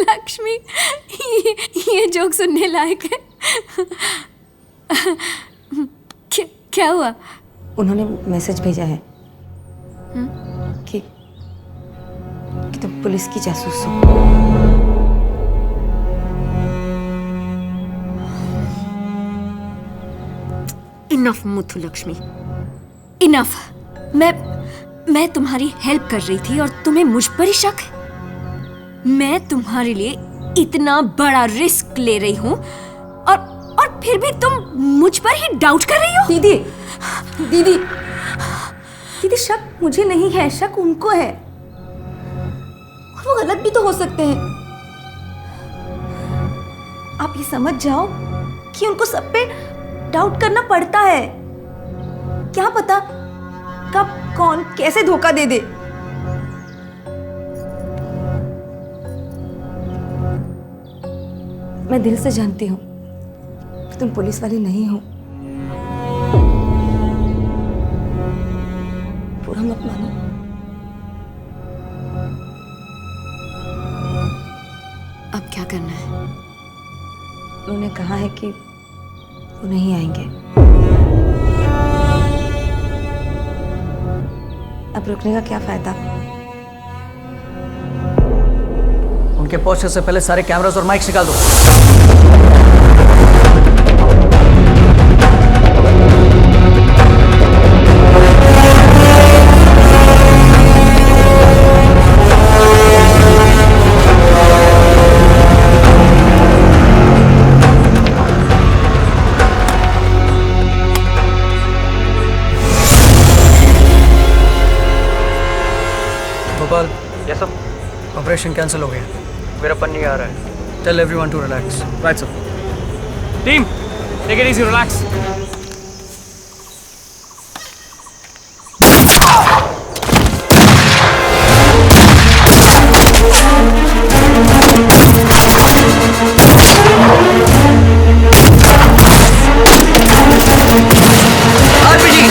लक्ष्मी, ये जोक सुनने लायक है। क्या हुआ? उन्होंने मैसेज भेजा है कि तुम पुलिस की जासूस हो। Enough Muthulakshmi, enough. मैं तुम्हारी हेल्प कर रही थी और तुम्हें मुझ पर ही शक है? मैं तुम्हारे लिए इतना बड़ा रिस्क ले रही हूँ और फिर भी तुम मुझ पर ही डाउट कर रही हो? दीदी दीदी दीदी, शक मुझे नहीं है, शक उनको है। और वो गलत भी तो हो सकते हैं। आप ये समझ जाओ कि उनको सब पे डाउट करना पड़ता है। क्या पता कब कौन कैसे धोखा दे दे। मैं दिल से जानती हूँ कि तुम पुलिस वाली नहीं हो। बुरा मत मानो। अब क्या करना है? उन्होंने कहा है कि वो नहीं आएंगे। अब रुकने का क्या फायदा? उनके पहुंचने से पहले सारे कैमरास और माइक्स निकाल दो। Gopal, yes sir. Operation cancel हो गया, वीरप्पन नहीं आ रहा है। Tell everyone to relax. Right sir. Team, take it easy, relax. RPG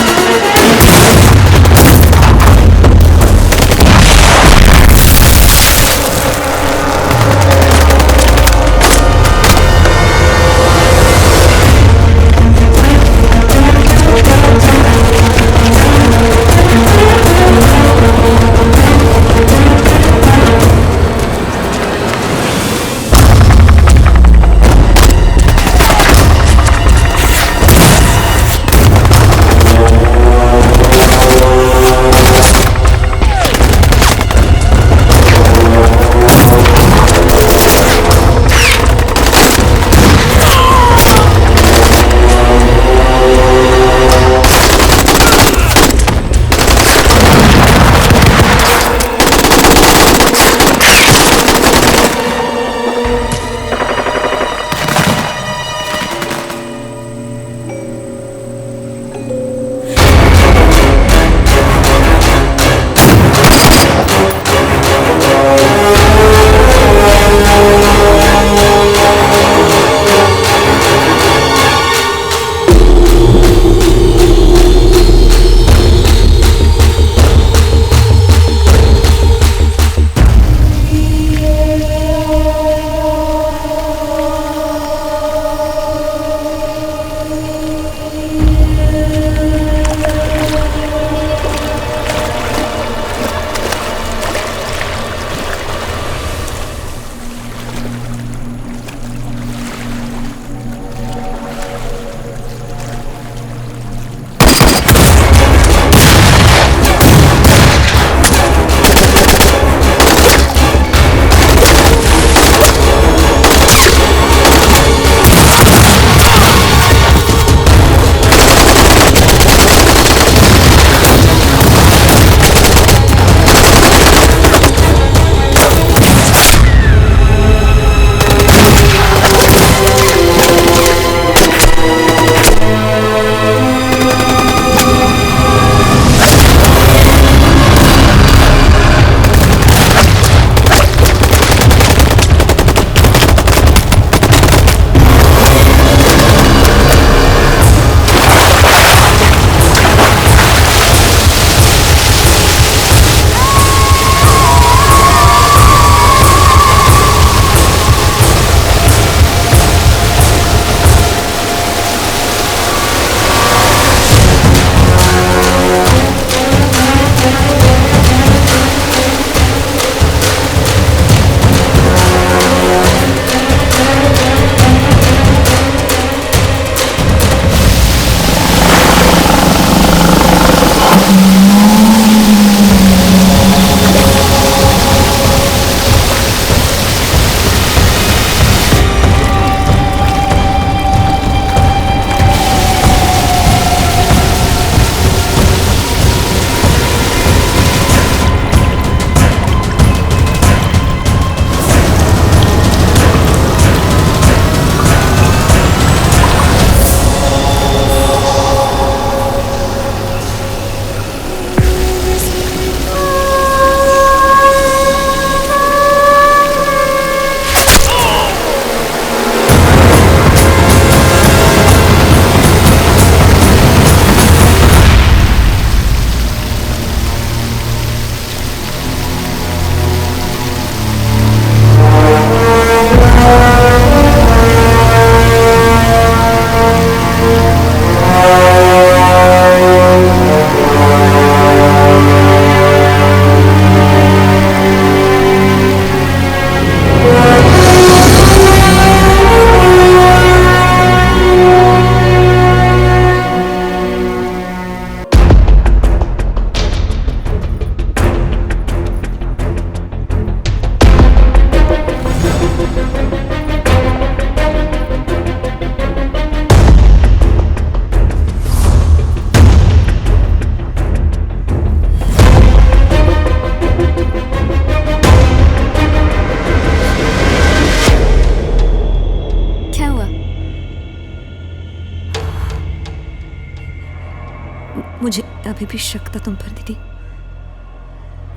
मुझे अभी भी शक था तुम पर दीदी,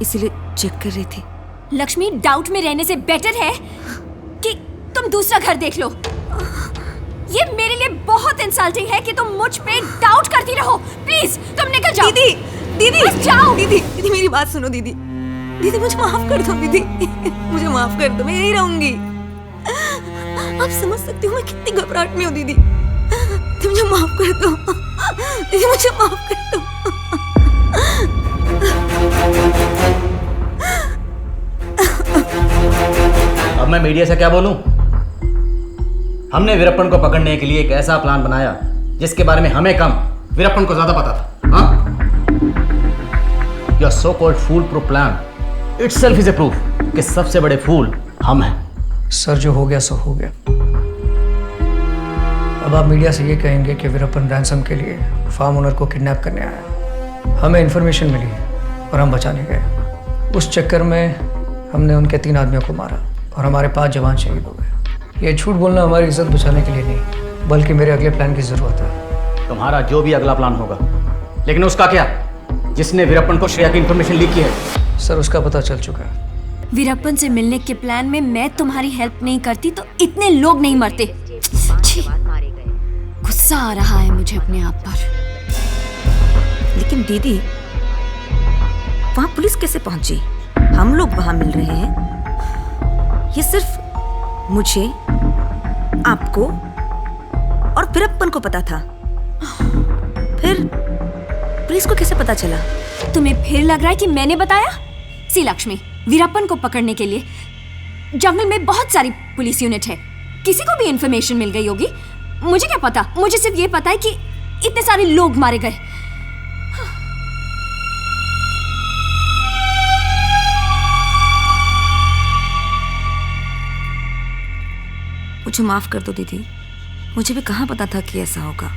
इसीलिए चेक कर रही थी। लक्ष्मी, डाउट में रहने से बेटर है कि तुम दूसरा घर देख लो। ये मेरे लिए बहुत इंसल्टिंग है कि तुम मुझ पे डाउट करती रहो। प्लीज तुम निकल जाओ। दीदी, दीदी, बस जाओ। दीदी, दीदी मेरी बात सुनो दीदी। दीदी मुझे माफ कर दो दीदी, मुझे माफ कर दो, मैं यही रहूंगी। आप समझ सकती हो मैं कितनी घबराहट में हूँ दीदी। तुम मुझे माफ कर दो दीदी, मुझे माफ कर दो। अब मैं मीडिया से क्या बोलूं? हमने वीरप्पन को पकड़ने के लिए एक ऐसा प्लान बनाया जिसके बारे में हमें कम, वीरप्पन को ज्यादा पता था। हाँ? Your so-called fool-proof plan itself is a proof कि सबसे बड़े फूल हम हैं। सर, जो हो गया सो हो गया। अब आप मीडिया से ये कहेंगे कि वीरप्पन रैंसम के लिए फार्म ओनर को किडनैप करने आया। हमें इन्फॉर्मेशन मिली और हम बचाने गए। उस चक्कर में हमने उनके 3 आदमियों को मारा और हमारे 5 जवान शहीद हो गए। ये झूठ बोलना हमारी इज्जत बचाने के लिए नहीं, बल्कि मेरे अगले प्लान की ज़रूरत है। तुम्हारा जो भी अगला प्लान होगा, लेकिन उसका क्या जिसने वीरप्पन को श्रेया की इन्फॉर्मेशन लीक की है? सर, उसका पता चल चुका है। वीरप्पन से मिलने के प्लान में मैं तुम्हारी हेल्प नहीं करती तो इतने लोग नहीं मरते। छी, गुस्सा आ रहा है मुझे अपने आप पर। लेकिन दीदी, वहां पुलिस कैसे पहुंची? हम लोग वहां मिल रहे हैं। ये सिर्फ मुझे, आपको और वीरप्पन को पता था। फिर पुलिस को कैसे पता चला? तुम्हें फिर लग रहा है कि मैंने बताया? सी लक्ष्मी, वीरप्पन को पकड़ने के लिए जंगल में बहुत सारी पुलिस यूनिट है। किसी को भी इंफॉर्मेशन मिल गई होगी। मुझे क्या पता? मुझे सिर्फ ये पता है कि इतने सारे लोग मारे गए। मुझे माफ कर दो दीदी, मुझे भी कहाँ पता था कि ऐसा होगा।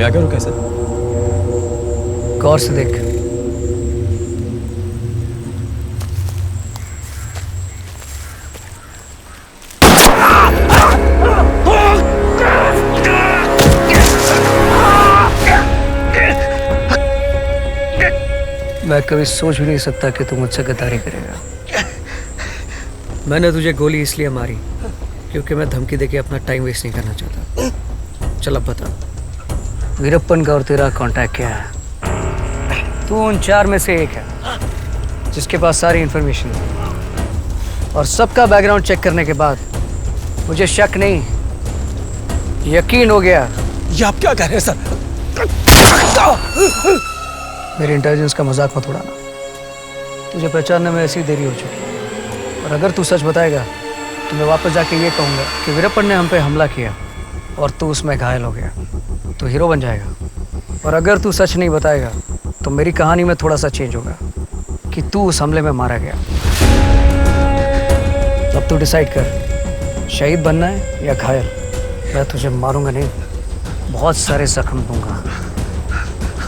यहाँ क्यों रुके सर? गौर से देख। मैं कभी सोच भी नहीं सकता कि तू मुझसे गद्दारी करेगा। मैंने तुझे गोली इसलिए मारी क्योंकि मैं धमकी देके अपना टाइम वेस्ट नहीं करना चाहता। चल अब बता, वीरप्पन का और तेरा कांटेक्ट क्या है? तू उन 4 में से एक है जिसके पास सारी इंफॉर्मेशन है, और सबका बैकग्राउंड चेक करने के बाद मुझे शक नहीं, यकीन हो गया। ये आप क्या कह रहे हैं सर? मेरी इंटेलिजेंस का मजाक मत उड़ाना। तुझे पहचानने में ऐसी देरी हो चुकी है, और अगर तू सच बताएगा तो मैं वापस जाके ये कहूँगा कि वीरप्पन ने हम पे हमला किया और तू उसमें घायल हो गया। तू हीरो बन जाएगा। और अगर तू सच नहीं बताएगा तो मेरी कहानी में थोड़ा सा चेंज होगा कि तू उस हमले में मारा गया। अब तू डिसाइड कर, शहीद बनना है या घायल। मैं तुझे मारूंगा नहीं, बहुत सारे जख्म दूंगा,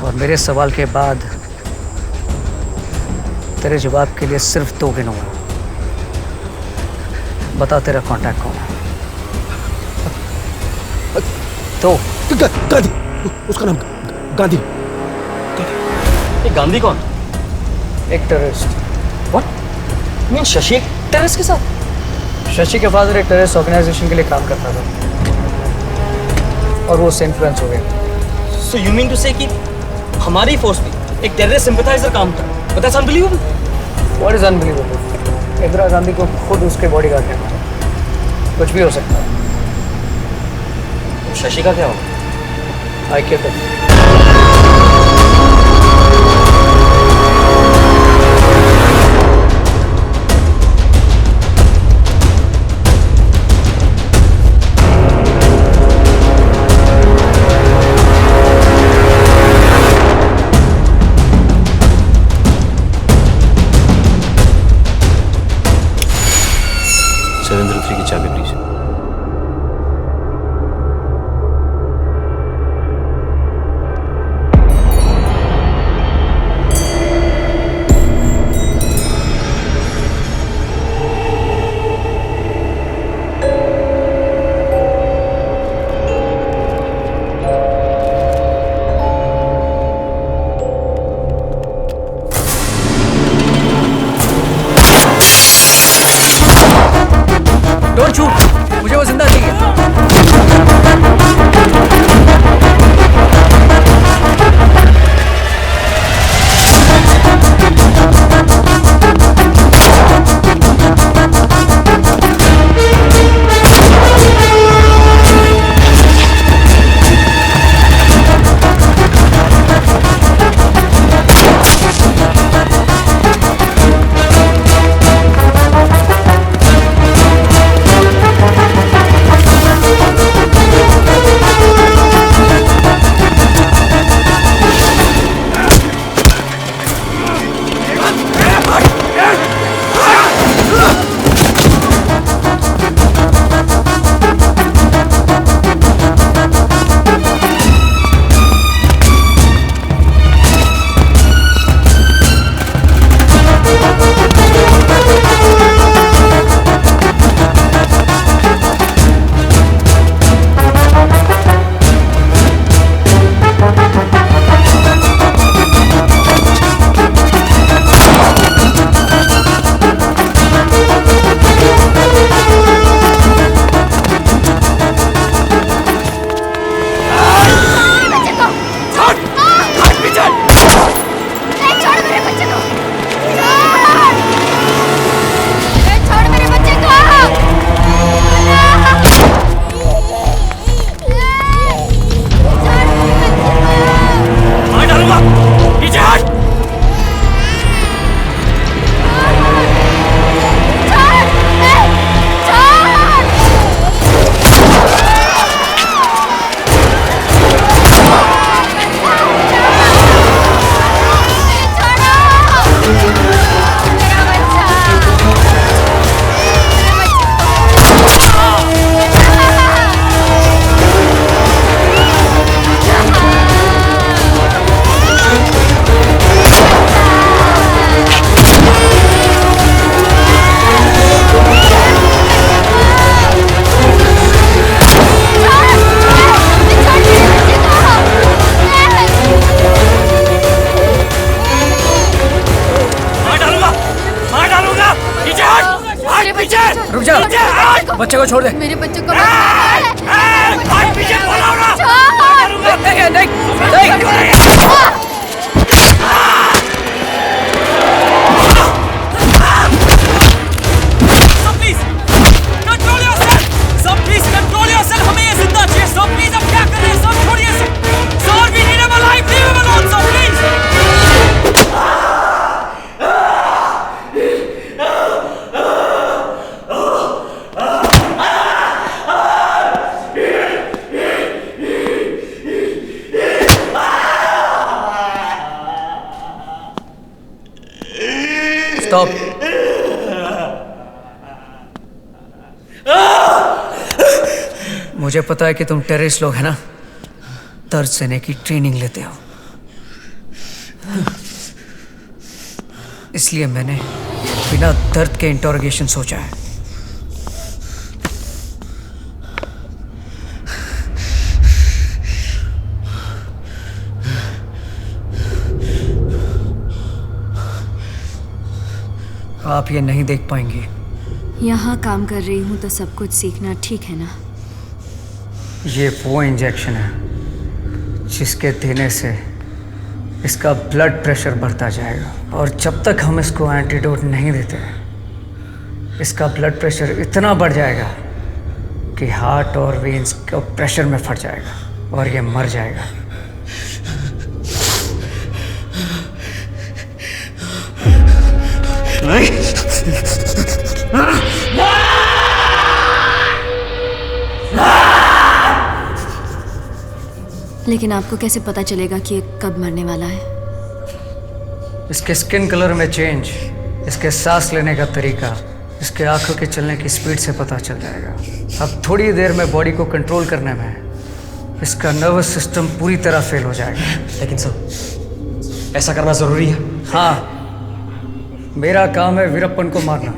और मेरे सवाल के बाद तेरे जवाब के लिए सिर्फ 2 गिनूंगा। बता तेरा कांटेक्ट कौन है? तो गांधी, उसका नाम गांधी। ये गांधी कौन? एक टेररिस्ट। व्हाट? मीन शशि एक टेररिस्ट के साथ? शशि के फादर एक टेररिस्ट ऑर्गेनाइजेशन के लिए काम करता था और वो उससे इन्फ्लुएंस हो गया। सो यू मीन टू से कि हमारी फोर्स में एक टेररिस्ट सिंपैथाइजर काम था? But that's unbelievable. What is unbelievable? Indira Gandhi को खुद उसके बॉडीगार्ड कहना था। कुछ भी हो सकता है। शशि का क्या होगा? आई केप इट। बच्चे को छोड़ दे। मेरे बच्चे को पीछे स्टॉप। मुझे पता है कि तुम टेररिस्ट लोग हैं ना, दर्द सहने की ट्रेनिंग लेते हो, इसलिए मैंने बिना दर्द के इंटरोगेशन सोचा है। आप ये नहीं देख पाएंगे। यहाँ काम कर रही हूँ तो सब कुछ सीखना ठीक है ना? ये वो इंजेक्शन है जिसके देने से इसका ब्लड प्रेशर बढ़ता जाएगा, और जब तक हम इसको एंटीडोट नहीं देते इसका ब्लड प्रेशर इतना बढ़ जाएगा कि हार्ट और वेन्स का प्रेशर में फट जाएगा और ये मर जाएगा। लेकिन आपको कैसे पता चलेगा कि ये कब मरने वाला है? इसके स्किन कलर में चेंज, इसके सांस लेने का तरीका, इसके आंखों के चलने की स्पीड से पता चल जाएगा। अब थोड़ी देर में बॉडी को कंट्रोल करने में इसका नर्वस सिस्टम पूरी तरह फेल हो जाएगा। लेकिन सर, ऐसा करना जरूरी है? हाँ, मेरा काम है वीरप्पन को मारना।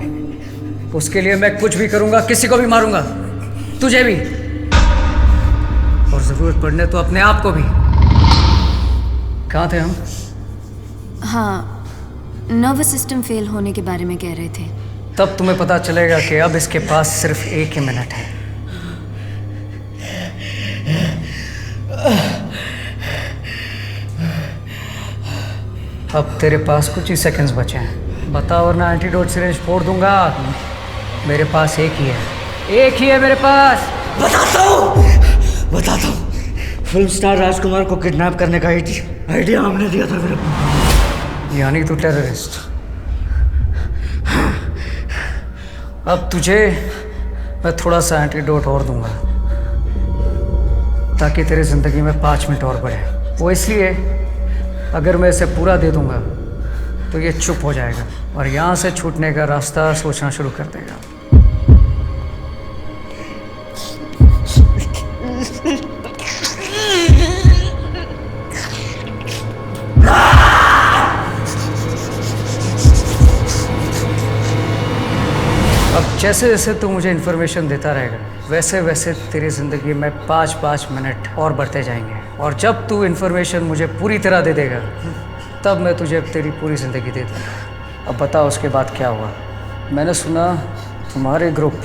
उसके लिए मैं कुछ भी करूंगा, किसी को भी मारूंगा, तुझे भी, और जरूरत पड़ने तो अपने आप को भी। कहाँ थे हम? हाँ, नर्वस सिस्टम फेल होने के बारे में कह रहे थे। तब तुम्हें पता चलेगा कि अब इसके पास सिर्फ 1 ही मिनट है। अब तेरे पास कुछ ही सेकंड्स बचे हैं, बता वरना एंटीडोट सिरिंज फोड़ दूंगा। मेरे पास एक ही है मेरे पास। बताता हूँ। फिल्म स्टार राजकुमार को किडनैप करने का आइडिया हमने दिया था वीरप्पन। यानी तू टेररिस्ट। अब तुझे मैं थोड़ा सा एंटीडोट और दूंगा ताकि तेरी जिंदगी में 5 मिनट और बढ़े। वो इसलिए, अगर मैं इसे पूरा दे दूंगा तो ये चुप हो जाएगा और यहाँ से छूटने का रास्ता सोचना शुरू कर देगा। अब जैसे जैसे तू मुझे इन्फॉर्मेशन देता रहेगा वैसे वैसे तेरी ज़िंदगी में 5-5 मिनट और बढ़ते जाएंगे, और जब तू इन्फॉर्मेशन मुझे पूरी तरह दे देगा तब मैं तुझे तेरी पूरी ज़िंदगी दे दूँगा। अब बता उसके बाद क्या हुआ? मैंने सुना तुम्हारे ग्रुप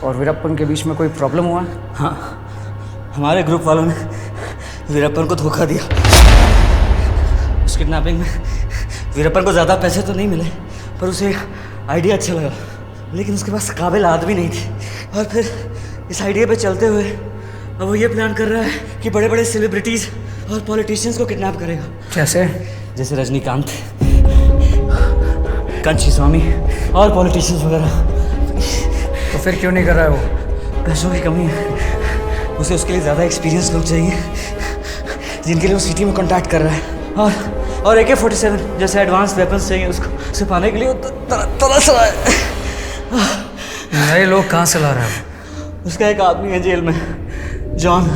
और वीरप्पन के बीच में कोई प्रॉब्लम हुआ? हाँ, हमारे ग्रुप वालों ने वीरप्पन को धोखा दिया। उस किडनैपिंग में वीरप्पन को ज़्यादा पैसे तो नहीं मिले, पर उसे आइडिया अच्छा लगा, लेकिन उसके पास काबिल आदमी नहीं थी। और फिर इस आइडिया पे चलते हुए अब वो ये प्लान कर रहा है कि बड़े बड़े सेलिब्रिटीज़ और पॉलिटिशियंस को किडनैप करेगा। कैसे? जैसे रजनीकांत, कंची स्वामी और पॉलिटिशियंस वगैरह। तो फिर क्यों नहीं कर रहा है वो? पैसों की कमी है। उसे उसके लिए ज़्यादा एक्सपीरियंस लोग चाहिए जिनके लिए वो सिटी में कॉन्टैक्ट कर रहा है, और AK-47 जैसे एडवांस वेपन्स चाहिए उसको। उसे पाने के लिए तरस रहा है। नए लोग कहाँ से ला रहा है? उसका एक आदमी है जेल में, जॉन,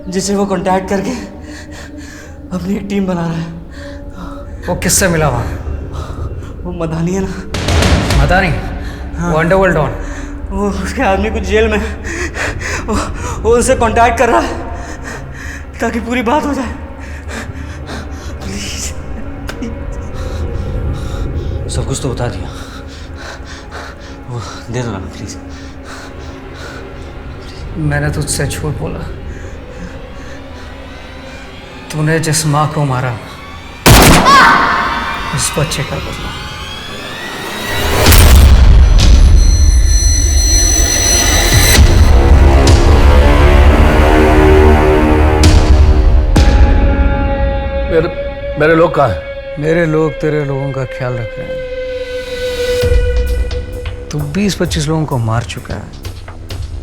जिसे वो कांटेक्ट करके अपनी एक टीम बना रहा है। वो किससे मिला वहाँ? वो मदानी है ना। मदानी? हाँ। वो अंडरवर्ल्ड डॉन? वो उसके आदमी कुछ जेल में, वो उनसे कांटेक्ट कर रहा है ताकि पूरी बात हो जाए। सब कुछ तो बता दिया। वो दे दो ना प्लीज। मैंने तुझसे झूठ बोला। तूने जिस माँ को मारा उस बच्चे का बदला। मेरे लोग कहाँ हैं? मेरे लोग तेरे लोगों का ख्याल रख रहे हैं। तू 20-25 लोगों को मार चुका है,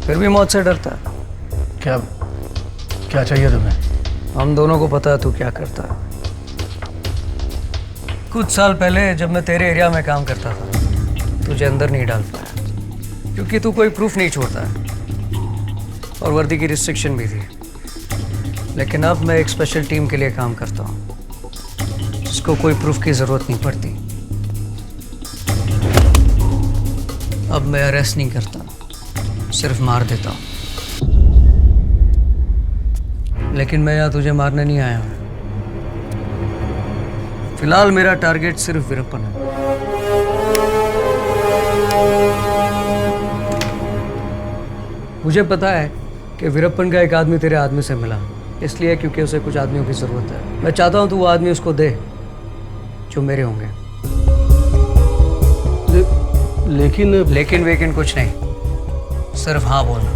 फिर भी मौत से डरता है। क्या चाहिए तुम्हें? हम दोनों को पता है तू क्या करता है। कुछ साल पहले जब मैं तेरे एरिया में काम करता था, तुझे अंदर नहीं डाल पाया क्योंकि तू कोई प्रूफ नहीं छोड़ता है और वर्दी की रिस्ट्रिक्शन भी थी। लेकिन अब मैं एक स्पेशल टीम के लिए काम करता हूँ जिसको कोई प्रूफ की जरूरत नहीं पड़ती। अब मैं अरेस्ट नहीं करता, सिर्फ मार देता हूँ। लेकिन मैं यहाँ तुझे मारने नहीं आया हूँ। फिलहाल मेरा टारगेट सिर्फ वीरप्पन है। मुझे पता है कि वीरप्पन का एक आदमी तेरे आदमी से मिला, इसलिए क्योंकि उसे कुछ आदमियों की जरूरत है। मैं चाहता हूँ तू वो आदमी उसको दे जो मेरे होंगे। लेकिन वेकिन कुछ नहीं, सिर्फ हाँ बोलना।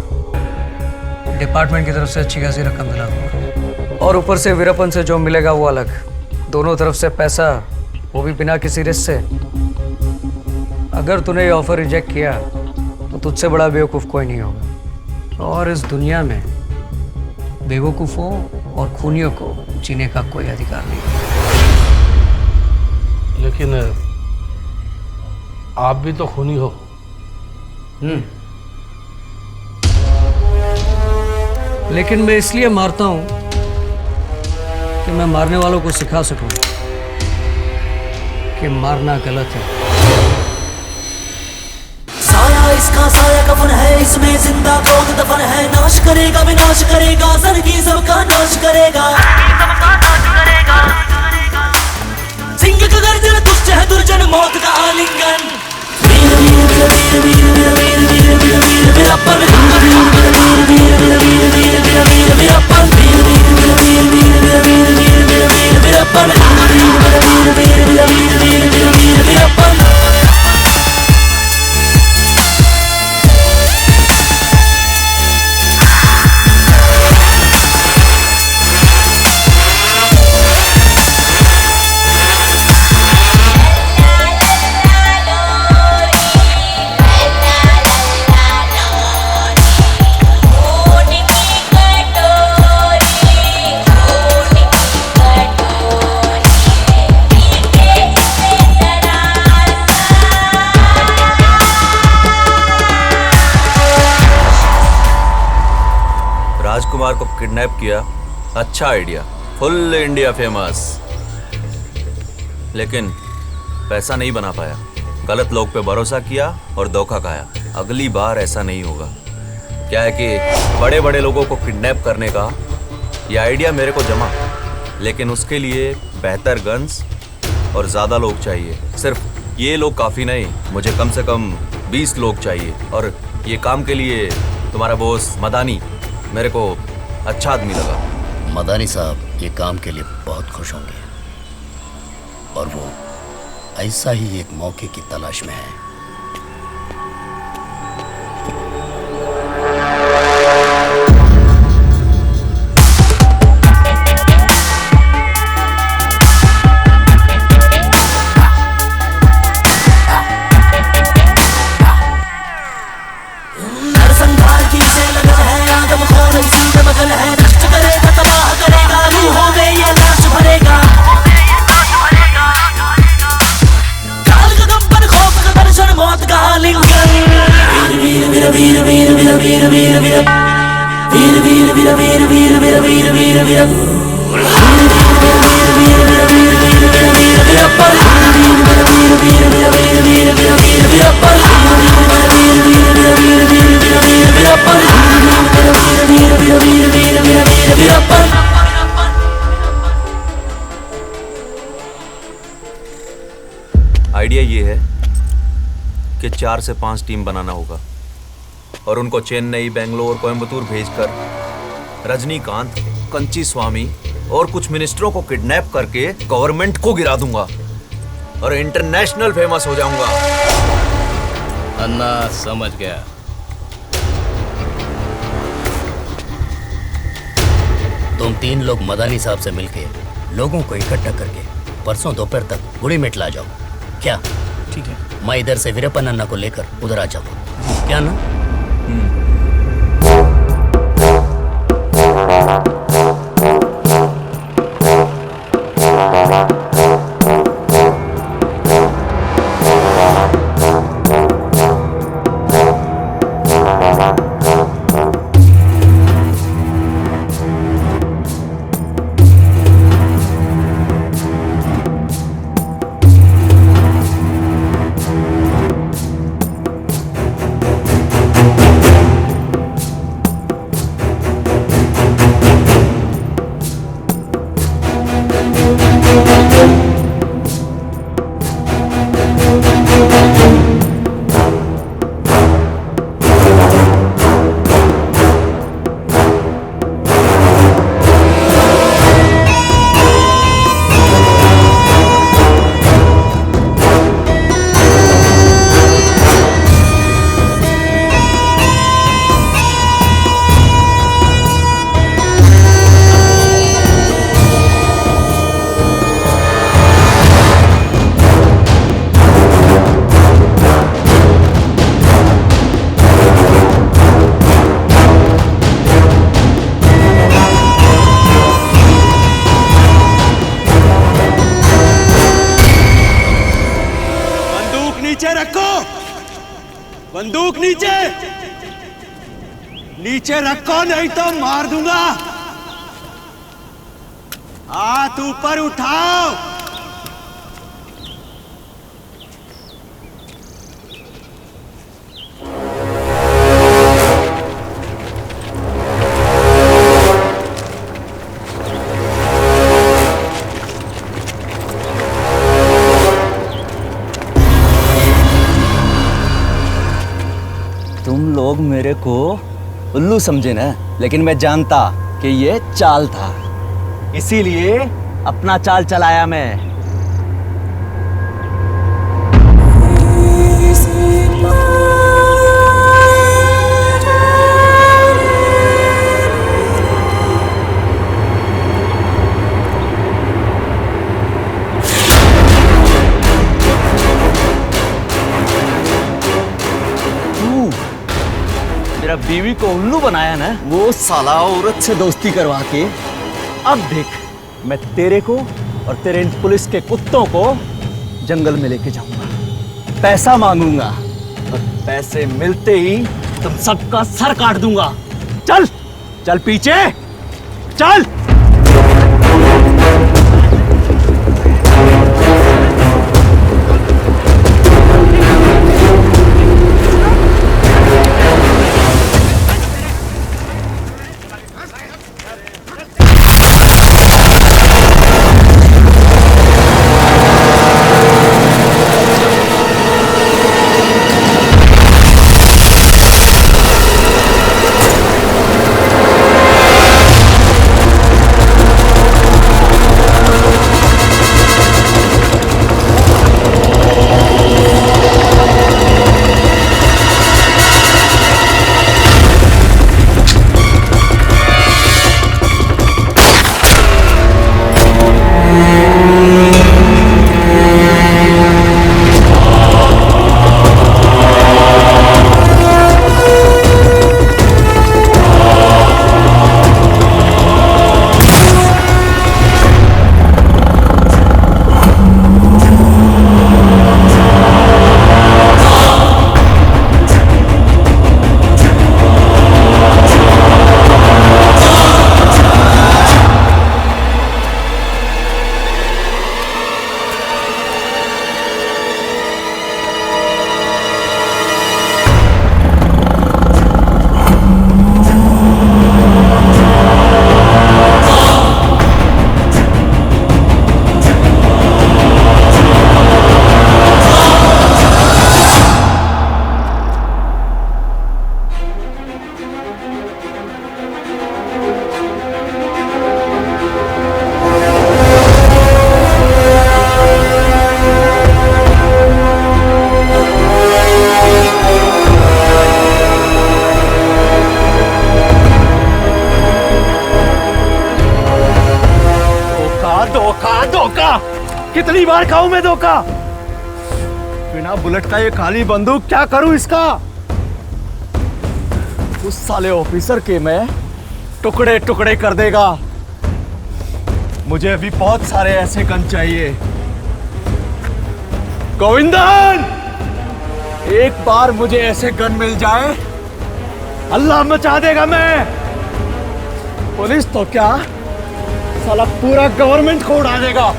डिपार्टमेंट की तरफ से अच्छी खासी रकम दिला दूंगा और ऊपर से वीरप्पन से जो मिलेगा वो अलग। दोनों तरफ से पैसा, वो भी बिना किसी रिस्क से। अगर तूने ये ऑफर रिजेक्ट किया तो तुझसे बड़ा बेवकूफ़ कोई नहीं होगा और इस दुनिया में बेवकूफ़ों और खूनियों को जीने का कोई अधिकार नहीं। लेकिन आप भी तो खूनी हो। लेकिन मैं इसलिए मारता हूं कि मैं मारने वालों को सिखा सकूं कि मारना गलत है। साया इसका साया कफन है, इसमें जिंदा कौन दफन है। नाश करेगा विनाश करेगा, जिंदगी सबका नाश करेगा। सिंह का गर्जन दुष्ट है दुर्जन, मौत का आलिंगन। वीर वीर वीर वीर वीर वीर वीर वीर वीर वीरप्पन। वीर वीर वीर वीर वीर वीर वीर वीर वीर वीरप्पन। वीर वीर वीर वीर वीर वीर वीर वीर वीर वीरप्पन। वीर वीर वीर वीर वीर वीर वीर वीर वीरप्पन। राजकुमार को किडनैप किया, अच्छा आइडिया, फुल इंडिया फेमस। लेकिन पैसा नहीं बना पाया, गलत लोग पे भरोसा किया और धोखा खाया। अगली बार ऐसा नहीं होगा। क्या है कि बड़े बड़े लोगों को किडनैप करने का ये आइडिया मेरे को जमा, लेकिन उसके लिए बेहतर गन्स और ज़्यादा लोग चाहिए। सिर्फ ये लोग काफ़ी नहीं, मुझे कम से कम 20 लोग चाहिए। और ये काम के लिए तुम्हारा बॉस मदानी मेरे को अच्छा आदमी लगा। मदानी साहब ये काम के लिए बहुत खुश होंगे और वो ऐसा ही एक मौके की तलाश में है। आइडिया ये है कि 4 से 5 टीम बनाना होगा और उनको चेन्नई, बेंगलोर, कोयम्बतूर भेजकर रजनीकांत, कंची स्वामी और कुछ मिनिस्टरों को किडनैप करके गवर्नमेंट को गिरा दूंगा और इंटरनेशनल फेमस हो जाऊंगा। अन्ना समझ गया। तुम 3 लोग मदानी साहब से मिलके लोगों को इकट्ठा करके परसों दोपहर तक गुड़ीमेट ला जाओ। क्या? ठीक है। मैं इधर से वीरप्पन अन्ना को लेकर उधर आ जाऊंगा। क्या ना? बंदूक नीचे नीचे रखो, नहीं तो मार दूंगा। हाथ ऊपर उठाओ। तुम लोग मेरे को उल्लू समझे ना, लेकिन मैं जानता कि ये चाल था, इसीलिए अपना चाल चलाया मैं। मेरा बीवी को उल्लू बनाया ना, वो साला औरत से दोस्ती करवा के, अब देख मैं तेरे को और तेरे इन पुलिस के कुत्तों को जंगल में लेके जाऊंगा, पैसा मांगूंगा और पैसे मिलते ही तुम सबका सर काट दूंगा। चल चल पीछे चल। धोखा! कितनी बार खाऊं मैं धोखा? बिना बुलेट का ये खाली बंदूक क्या करूं इसका? उस साले ऑफिसर के मैं टुकड़े टुकड़े कर देगा। मुझे अभी बहुत सारे ऐसे गन चाहिए। गोविंदन, एक बार मुझे ऐसे गन मिल जाए, अल्लाह मचा देगा मैं। पुलिस तो क्या, साला पूरा गवर्नमेंट को उड़ा देगा।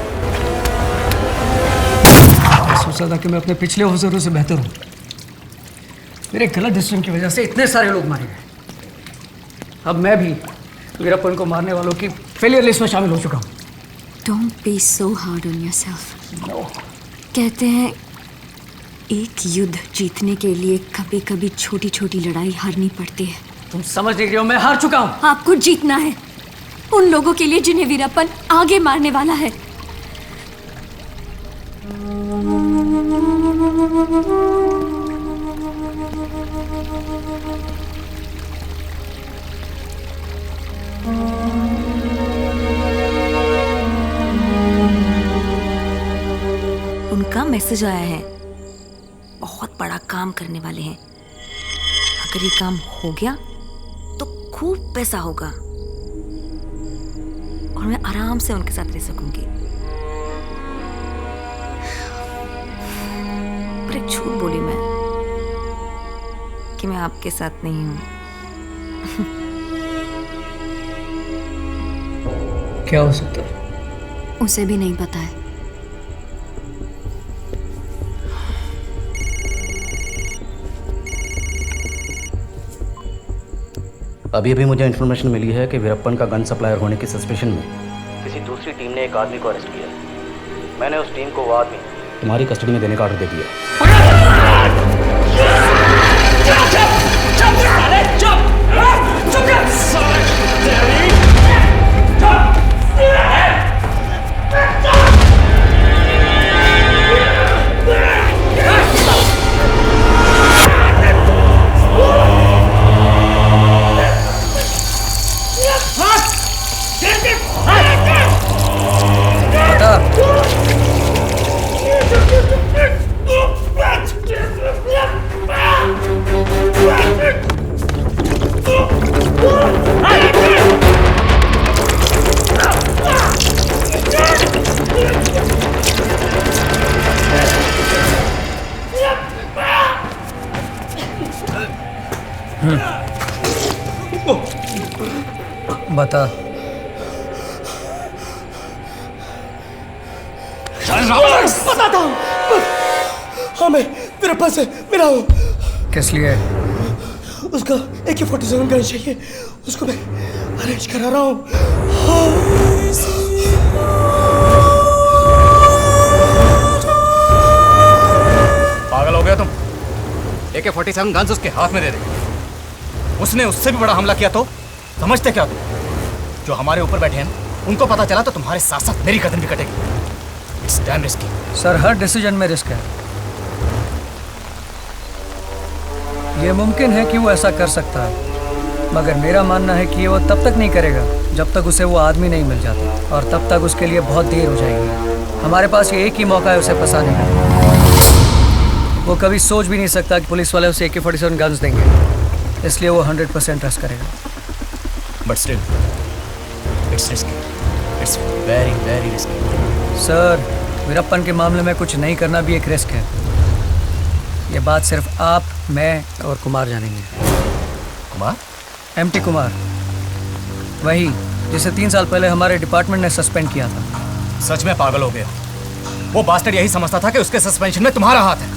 सोचा था कि मैं अपने पिछले ऑफिसरों से बेहतर हूँ। मेरे गलत डिसीजन की वजह से इतने सारे लोग मारे गए। अब मैं भी वीरप्पन को मारने वालों की फेलियर लिस्ट में शामिल हो चुका हूँ। Don't be so hard on yourself. कहते हैं एक युद्ध जीतने के लिए कभी कभी छोटी छोटी लड़ाई हारनी पड़ती है। तुम समझ नहीं रही हो, मैं हार चुका हूँ। आपको जीतना है उन लोगों के लिए जिन्हें वीरप्पन आगे मारने वाला है। उनका मैसेज आया है, बहुत बड़ा काम करने वाले हैं। अगर ये काम हो गया तो खूब पैसा होगा और मैं आराम से उनके साथ रह सकूंगी। पर एक झूठ बोली मैं कि मैं आपके साथ नहीं हूं। क्या हो सकता है? उसे भी नहीं पता है। अभी अभी मुझे इन्फॉर्मेशन मिली है कि वीरप्पन का गन सप्लायर होने की सस्पेशन में किसी दूसरी टीम ने एक आदमी को अरेस्ट किया है। मैंने उस टीम को वो आदमी तुम्हारी कस्टडी में देने का ऑर्डर दे दिया। बता। बताता हूँ। हाँ, मैं वीरप्पन से मिला हूँ। किस लिए? उसका AK-47 गन चाहिए, उसको मैं अरेंज करा रहा हूँ। पागल हो गया तुम? AK-47 गन्स उसके हाथ में दे दे। उसने उससे भी बड़ा हमला किया तो समझते क्या तुम? जो हमारे ऊपर बैठे हैं उनको पता चला तो तुम्हारे साथ साथ मेरी गर्दन भी कटेगी। It's damn risky. Sir, her decision में रिस्क है। ये मुमकिन है कि वो ऐसा कर सकता है, मगर मेरा मानना है कि वो तब तक नहीं करेगा जब तक उसे वो आदमी नहीं मिल जाता, और तब तक उसके लिए बहुत देर हो जाएगी। हमारे पास ये एक ही मौका है उसे फंसाने का। वो कभी सोच भी नहीं सकता कि पुलिस वाले उसे AK-47 गन्स देंगे, इसलिए वो 100% ट्रस्ट करेगा। But still it's risky, it's very very risky. Sir, Veerappan के मामले में कुछ नहीं करना भी एक रिस्क है। ये बात सिर्फ आप, मैं और कुमार जानेंगे। कुमार? MT कुमार, वही जिसे 3 साल पहले हमारे डिपार्टमेंट ने सस्पेंड किया था। सच में पागल हो गया। वो बास्टर्ड यही समझता था कि उसके सस्पेंशन में तुम्हारा हाथ है।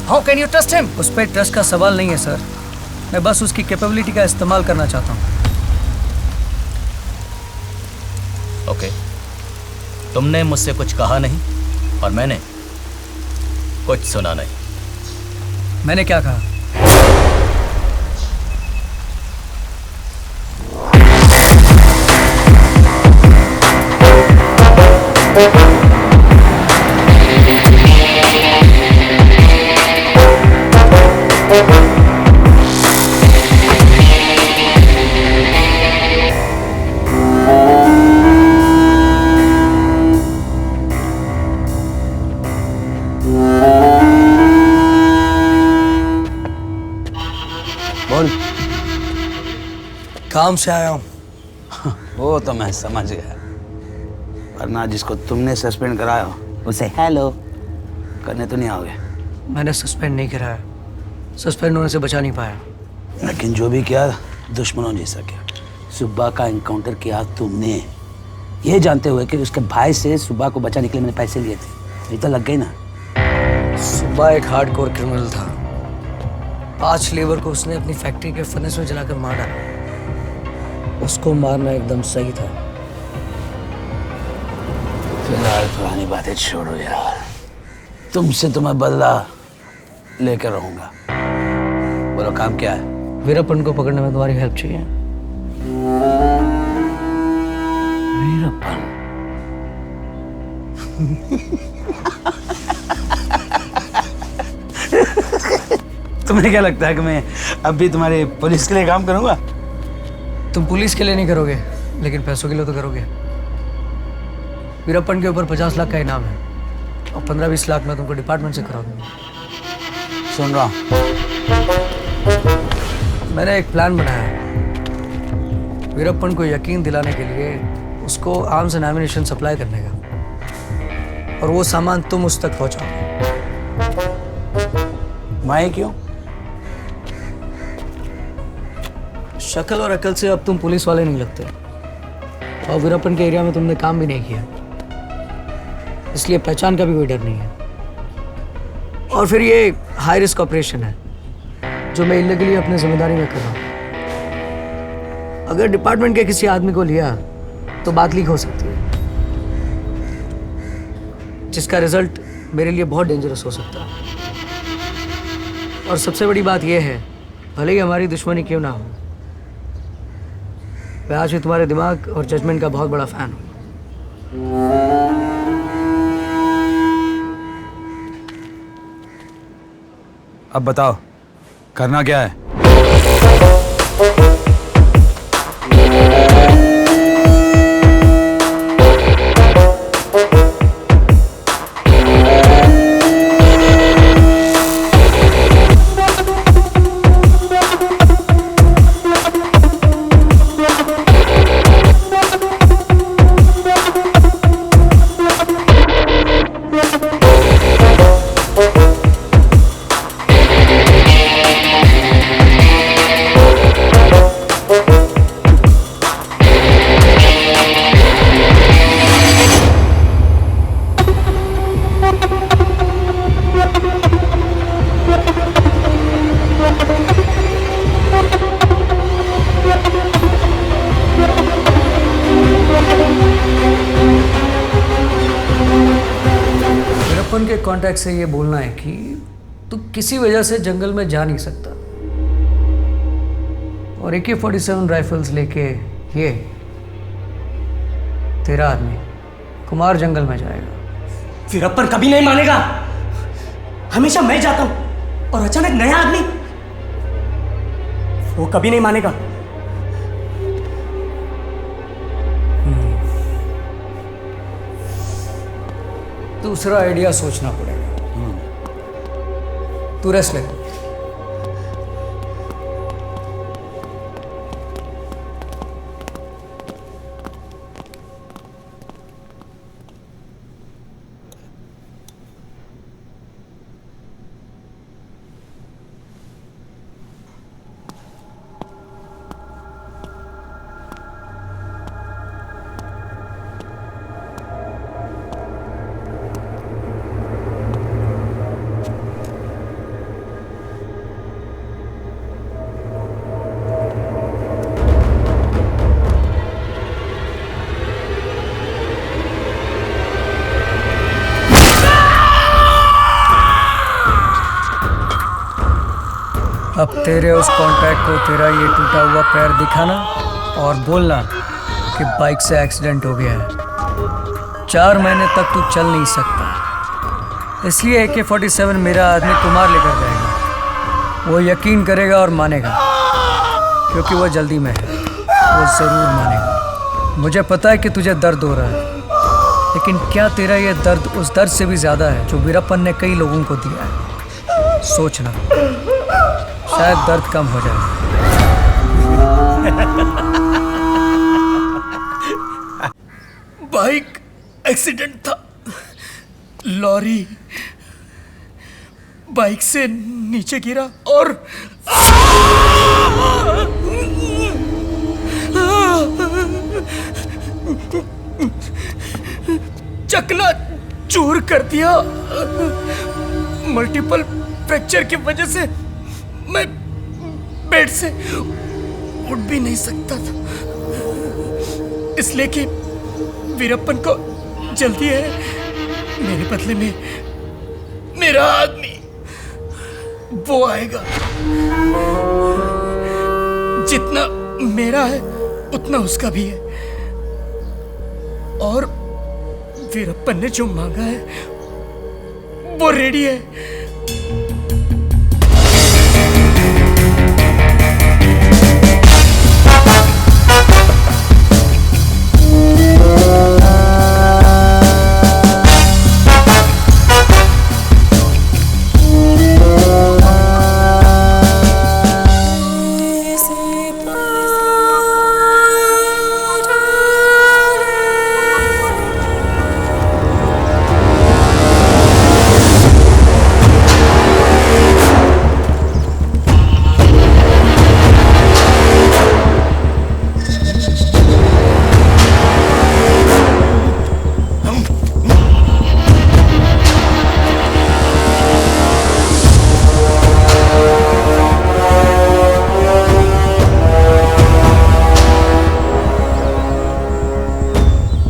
How can you trust him? उस पर ट्रस्ट का सवाल नहीं है सर, मैं बस उसकी कैपेबिलिटी का इस्तेमाल करना चाहता हूँ। ओके, तुमने मुझसे कुछ कहा नहीं और मैंने कुछ सुना नहीं। मैंने क्या कहा? काम से आया हूँ। वो तो मैं समझ गया, वरना जिसको तुमने सस्पेंड कराया उसे हेलो करने तो नहीं आओगे। मैंने सस्पेंड नहीं कराया, सस्पेंड होने से बचा नहीं पाया। लेकिन जो भी किया दुश्मनों जैसा किया। सुब्बा का एनकाउंटर किया तुमने, ये जानते हुए कि उसके भाई से सुब्बा को बचाने के लिए मैंने पैसे लिए थे। ये तो लग गई ना। सुब्बा एक हार्डकोर क्रिमिनल था। 5 लेबर को उसने अपनी फैक्ट्री के फर्नेस में जलाकर मारा। उसको मारना एकदम सही था। फिलहाल पुरानी बातें छोड़ो यार, तुमसे तो मैं बदला लेकर रहूंगा। बोलो काम क्या है? वीरप्पन को पकड़ने में तुम्हारी हेल्प चाहिए। वीरप्पन? तुम्हें क्या लगता है कि मैं अब भी तुम्हारी पुलिस के लिए काम करूंगा? तुम पुलिस के लिए नहीं करोगे, लेकिन पैसों के लिए तो करोगे। वीरप्पन के ऊपर 50 लाख का इनाम है और 15-20 लाख में तुमको डिपार्टमेंट से करा दूंगा। सुन रहा हूं। मैंने एक प्लान बनाया है। वीरप्पन को यकीन दिलाने के लिए उसको आर्म्स एंड एम्युनिशन सप्लाई करने का, और वो सामान तुम उस तक पहुंचाओगे। मैं क्यों? शक्ल और अकल से अब तुम पुलिस वाले नहीं लगते, और वीरप्पन के एरिया में तुमने काम भी नहीं किया, इसलिए पहचान का भी कोई डर नहीं है। और फिर ये हाई रिस्क ऑपरेशन है जो मैं इल्लीगली अपने जिम्मेदारी में कर रहा हूँ। अगर डिपार्टमेंट के किसी आदमी को लिया तो बात लीक हो सकती है, जिसका रिजल्ट मेरे लिए बहुत डेंजरस हो सकता है। और सबसे बड़ी बात यह है, भले ही हमारी दुश्मनी क्यों ना हो, मैं आज भी तुम्हारे दिमाग और जजमेंट का बहुत बड़ा फैन हूँ। अब बताओ करना क्या है? वीरप्पन के कांटेक्ट से ये बोलना है कि तू किसी वजह से जंगल में जा नहीं सकता, और AK-47 राइफल्स लेके ये तेरा आदमी कुमार जंगल में जाएगा। वीरप्पन कभी नहीं मानेगा। हमेशा मैं जाता हूं और अचानक नया आदमी, वो कभी नहीं मानेगा। दूसरा आइडिया सोचना पड़ेगा। तू रेस्ट ले। अब तेरे उस कॉन्ट्रैक्ट को तेरा ये टूटा हुआ पैर दिखाना और बोलना कि बाइक से एक्सीडेंट हो गया है। 4 महीने तक तू चल नहीं सकता, इसलिए AK-47 मेरा आदमी कुमार लेकर जाएगा। वो यकीन करेगा और मानेगा, क्योंकि वो जल्दी में है। वो ज़रूर मानेगा। मुझे पता है कि तुझे दर्द हो रहा है, लेकिन क्या तेरा ये दर्द उस दर्द से भी ज़्यादा है जो वीरप्पन ने कई लोगों को दिया है? सोचना, शायद दर्द कम हो जाए। बाइक एक्सीडेंट था। लॉरी बाइक से नीचे गिरा और चकना चूर कर दिया। मल्टीपल फ्रैक्चर की वजह से मैं बेड से उठ भी नहीं सकता था, इसलिए कि वीरप्पन को जल्दी है, मेरे बदले में मेरा आदमी वो आएगा। जितना मेरा है उतना उसका भी है, और वीरप्पन ने जो मांगा है वो रेडी है।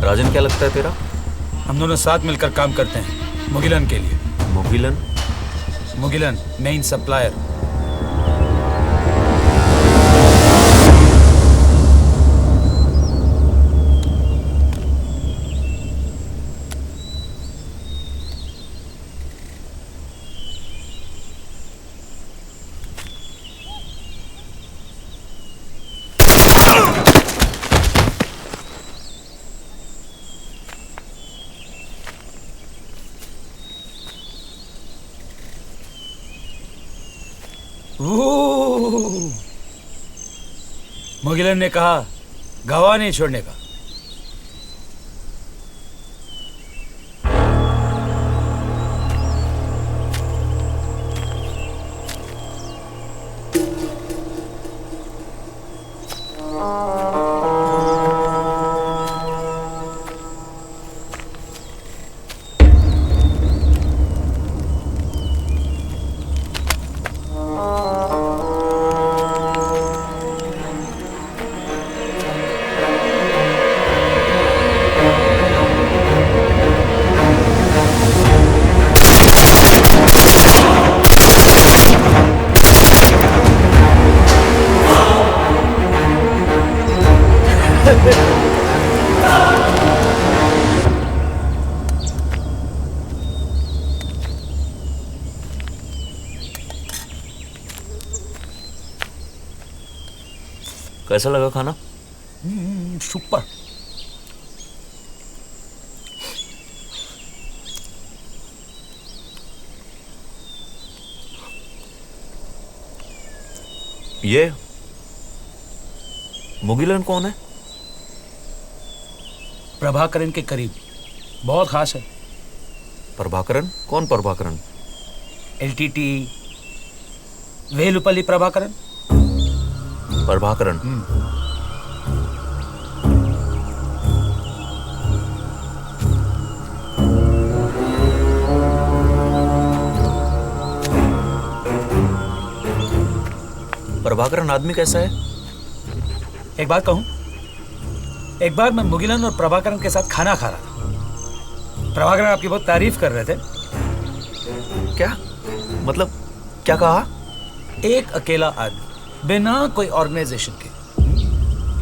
राजन, क्या लगता है तेरा? हम दोनों साथ मिलकर काम करते हैं मुगिलन के लिए। मुगिलन? Mugilan main supplier. मुगिलन ने कहा गवाह नहीं छोड़ने का। कैसा लगा खाना? सुपर। ये मुगिलन कौन है? प्रभाकरन के करीब, बहुत खास है। प्रभाकरन? कौन प्रभाकरन? एलटीटी वेलुपल्ली प्रभाकरन। प्रभाकरन? प्रभाकरन आदमी कैसा है? एक बात कहूं, एक बार मैं मुगिलन और प्रभाकरन के साथ खाना खा रहा था। प्रभाकरन आपकी बहुत तारीफ कर रहे थे। क्या मतलब, क्या कहा? एक अकेला आदमी बिना कोई ऑर्गेनाइजेशन के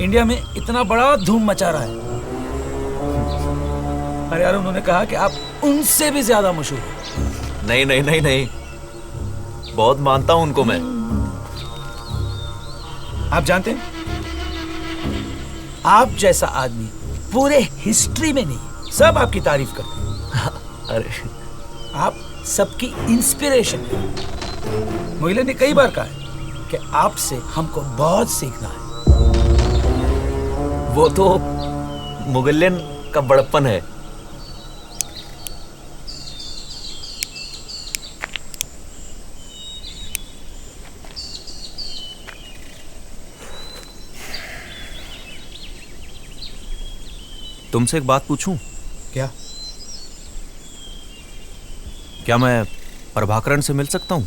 इंडिया में इतना बड़ा धूम मचा रहा है। अरे यार, उन्होंने कहा कि आप उनसे भी ज्यादा मशहूर हो। नहीं नहीं नहीं नहीं, बहुत मानता हूं उनको मैं। आप जानते हैं, आप जैसा आदमी पूरे हिस्ट्री में नहीं, सब आपकी तारीफ करते हैं। अरे आप सबकी इंस्पिरेशन है। मुगिलन ने कई बार कहा है कि आपसे हमको बहुत सीखना है। वो तो मुगलन का बड़प्पन है। तुमसे एक बात पूछूं? क्या? क्या मैं प्रभाकरण से मिल सकता हूं?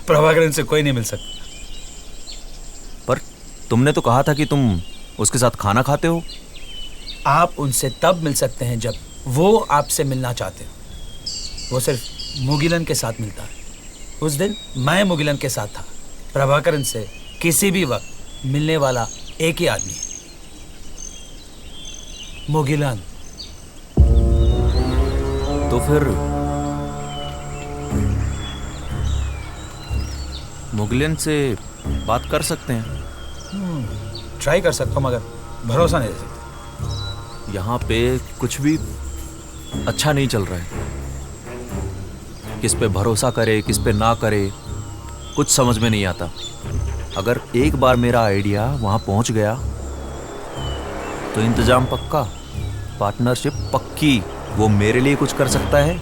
प्रभाकरण से कोई नहीं मिल सकता। पर तुमने तो कहा था कि तुम उसके साथ खाना खाते हो। आप उनसे तब मिल सकते हैं जब वो आपसे मिलना चाहते हो। वो सिर्फ मुगिलन के साथ मिलता है। उस दिन मैं मुगिलन के साथ था। प्रभाकरण से किसी भी वक्त मिलने वाला एक ही आदमी है, मुगिलन। तो फिर मुगलन से बात कर सकते हैं? ट्राई कर सकता हूँ मगर भरोसा नहीं दे सकता। यहाँ पे कुछ भी अच्छा नहीं चल रहा है। किस पे भरोसा करे किस पे ना करे कुछ समझ में नहीं आता। अगर एक बार मेरा आइडिया वहाँ पहुँच गया तो इंतजाम पक्का, पार्टनरशिप पक्की। वो मेरे लिए कुछ कर सकता है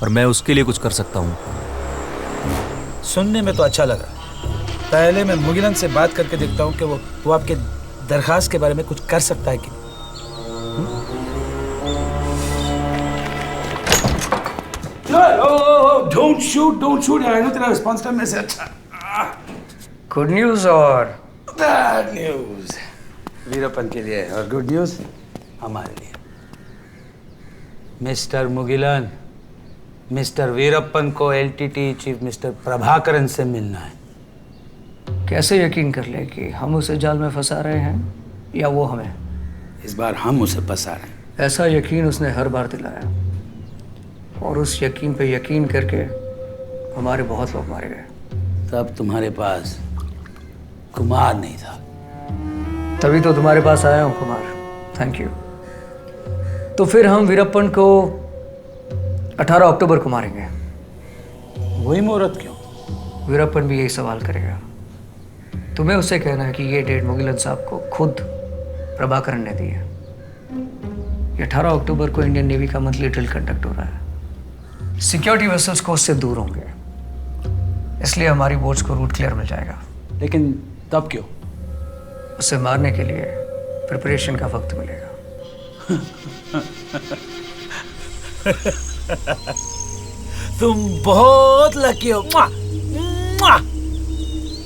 और मैं उसके लिए कुछ कर सकता हूँ। सुनने में तो अच्छा लग रहा है। पहले मैं मुगिलन से बात करके देखता हूँ कि वो आपके दरखास्त के बारे में कुछ कर सकता है कि नहीं। डोंट शूट यार, तेरा रिस्पॉन्स टाइम में से अच्छा। गुड न्यूज और बैड न्यूज वीरप्पन के लिए और गुड न्यूज हमारे लिए। मिस्टर मुगिलन, मिस्टर वीरप्पन को एलटीटी चीफ मिस्टर प्रभाकरन से मिलना है। कैसे यकीन कर ले कि हम उसे जाल में फंसा रहे हैं या वो हमें? इस बार हम उसे फंसा रहे हैं। ऐसा यकीन उसने हर बार दिलाया और उस यकीन पे यकीन करके हमारे बहुत लोग मारे गए। तब तुम्हारे पास कुमार नहीं था। तभी तो तुम्हारे पास आया हूँ कुमार। Thank you. तो फिर हम वीरप्पन को 18 अक्टूबर को मारेंगे। वही मुहूर्त क्यों? वीरप्पन भी यही सवाल करेगा। तुम्हें उससे कहना है कि ये डेट मुगिलन साहब को खुद प्रभाकरण ने दी है। 18 अक्टूबर को इंडियन नेवी का मंथली ड्रिल कंडक्ट हो रहा है। सिक्योरिटी वेसल्स को उससे दूर होंगे, इसलिए हमारी बोट्स को रूट क्लियर मिल जाएगा। लेकिन तब क्यों? उसे मारने के लिए प्रिपरेशन का वक्त मिलेगा। तुम बहुत लकी हो।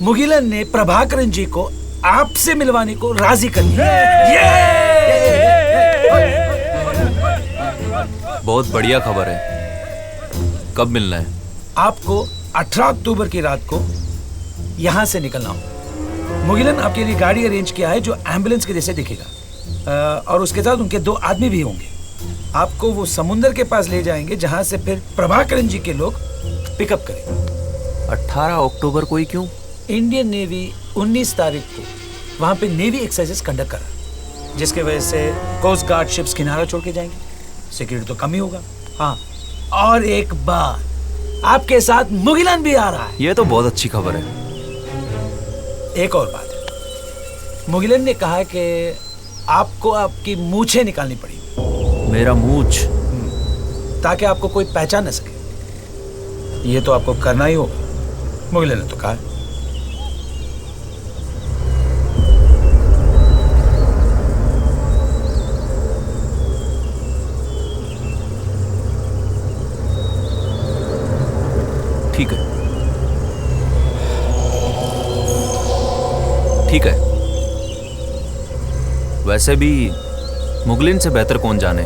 मुगिलन ने प्रभाकरण जी को आपसे मिलवाने को राजी कर दिया। बहुत बढ़िया खबर है। कब मिलना है? आपको 18 अक्टूबर की रात को यहाँ से निकलना हो। मुगिलन आपके लिए गाड़ी अरेंज किया है जो एम्बुलेंस के जैसे दिखेगा और उसके साथ उनके 2 आदमी भी होंगे। आपको वो समुंदर के पास ले जाएंगे जहाँ से फिर प्रभाकरण जी के लोग पिकअप करेंगे। 18 अक्टूबर को ही क्यों? इंडियन नेवी 19 तारीख को वहाँ पे नेवी एक्सरसाइजेस कंडक्ट कर रहा है, जिसके वजह से कोस्ट गार्ड शिप्स किनारा छोड़ के जाएंगे। सिक्योरिटी तो कम ही होगा। हाँ, और एक बार आपके साथ मुगिलन भी आ रहा है। ये तो बहुत अच्छी खबर है। एक और बात है, मुगिलन ने कहा कि आपको आपकी मूछें निकालनी पड़ेगी। मेरा मूछ? ताकि आपको कोई पहचान न सके। ये तो आपको करना ही होगा, मुगिलन ने तो कहा है। ठीक है, ठीक है। वैसे भी मुगलिन से बेहतर कौन जाने।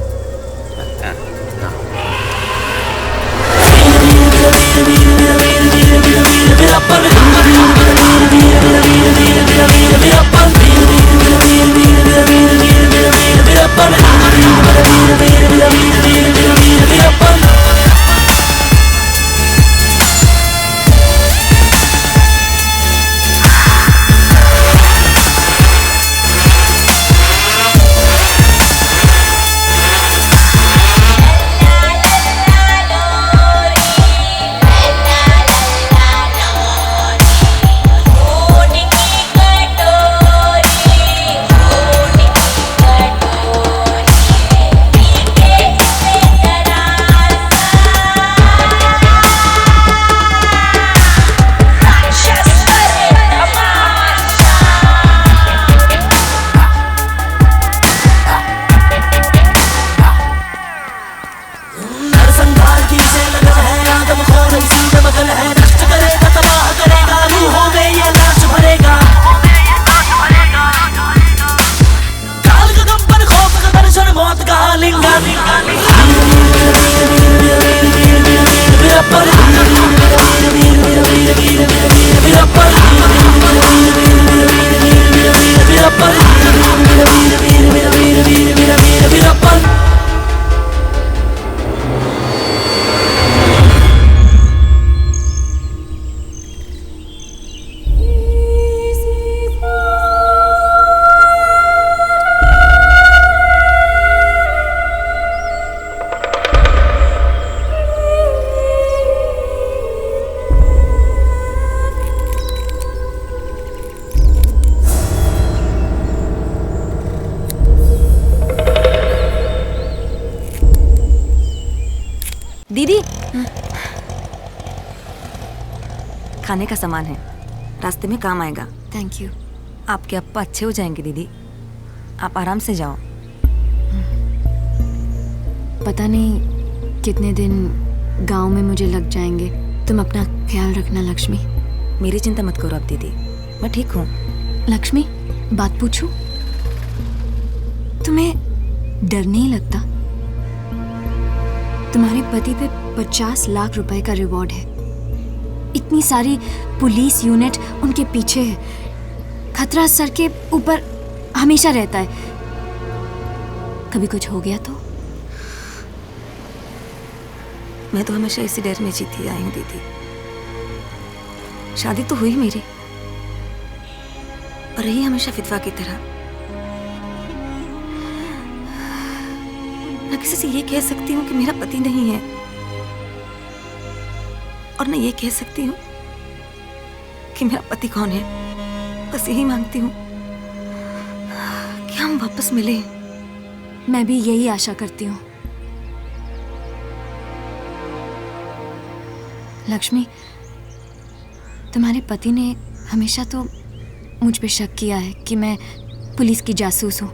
दीदी, खाने का सामान है, रास्ते में काम आएगा। Thank you. आपके अप्पा अच्छे हो जाएंगे दीदी, आप आराम से जाओ। पता नहीं कितने दिन गांव में मुझे लग जाएंगे। तुम अपना ख्याल रखना लक्ष्मी। मेरी चिंता मत करो अब दीदी, मैं ठीक हूँ। लक्ष्मी, बात पूछूं? तुम्हें डर नहीं लगता? तुम्हारे पति पे 50 लाख रुपए का रिवॉर्ड है, इतनी सारी पुलिस यूनिट उनके पीछे है, खतरा सर के ऊपर हमेशा रहता है। कभी कुछ हो गया तो? मैं तो हमेशा इसी डर में जीती आई हूँ दीदी। शादी तो हुई मेरी, और रही हमेशा विधवा की तरह। न किसी से ये कह सकती हूँ कि मेरा पति नहीं है, और न ये कह सकती हूँ कि मेरा पति कौन है। बस यही मांगती हूँ कि हम वापस मिलें। मैं भी यही आशा करती हूँ। लक्ष्मी, तुम्हारे पति ने हमेशा तो मुझ पे शक किया है कि मैं पुलिस की जासूस हूँ।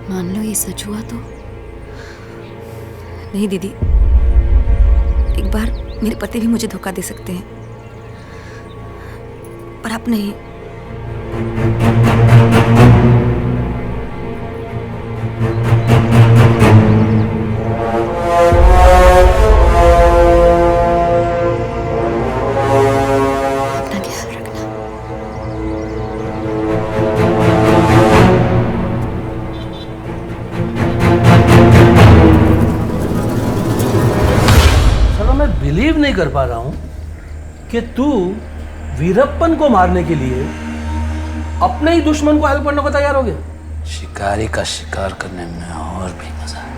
मान लो ये सच हुआ तो? नहीं दीदी, एक बार मेरे पति भी मुझे धोखा दे सकते हैं, पर आप नहीं। बिलीव नहीं कर पा रहा हूं कि तू वीरप्पन को मारने के लिए अपने ही दुश्मन को हेल्प करने को तैयार हो गया। शिकारी का शिकार करने में और भी मजा है।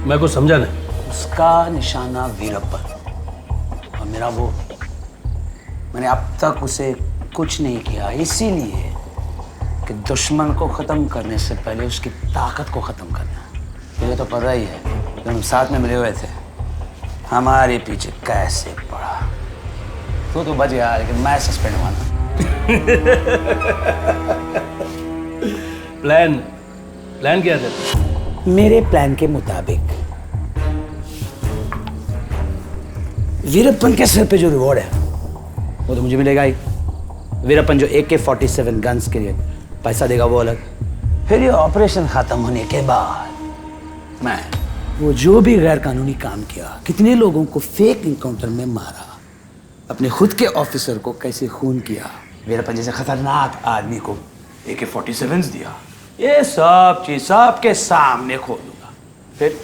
मैं कुछ समझा नहीं। उसका निशाना वीरप्पन, और मेरा वो, मैंने अब तक उसे कुछ नहीं किया इसीलिए कि दुश्मन को खत्म करने से पहले उसकी ताकत को खत्म करना। तुझे तो पता ही है, जब हम साथ में मिले हुए थे हमारे पीछे कैसे पड़ा। तो बच गया, लेकिन मैं सस्पेंड हुआ ना। प्लान क्या था? मेरे प्लान के मुताबिक वीरप्पन के सिर पे जो रिवॉर्ड है वो तो मुझे मिलेगा ही। वीरप्पन जो AK-47 गन्स के लिए पैसा देगा वो अलग। फिर ये ऑपरेशन खत्म होने के बाद मैं वो जो भी गैर कानूनी काम किया, कितने लोगों को फेक इनकाउंटर में मारा, अपने खुद के ऑफिसर को कैसे खून किया, वीरप्पन जैसे खतरनाक आदमी को AK-47 दिया, ये सब चीज सबके सामने खोलूंगा। फिर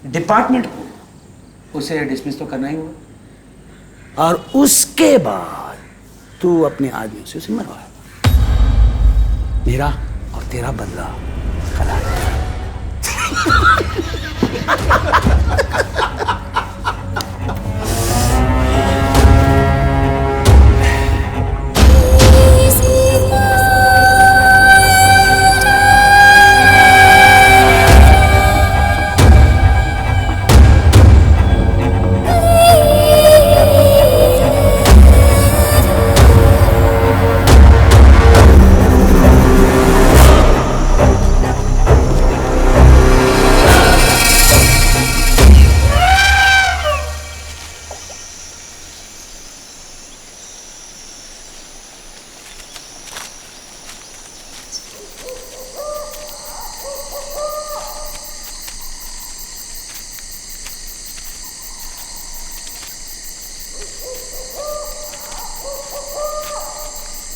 डिपार्टमेंट को उसे डिसमिस तो करना ही होगा, और उसके बाद तू अपने आदमियों से उसे मरवा। मेरा और तेरा बदला कल आ जाएगा।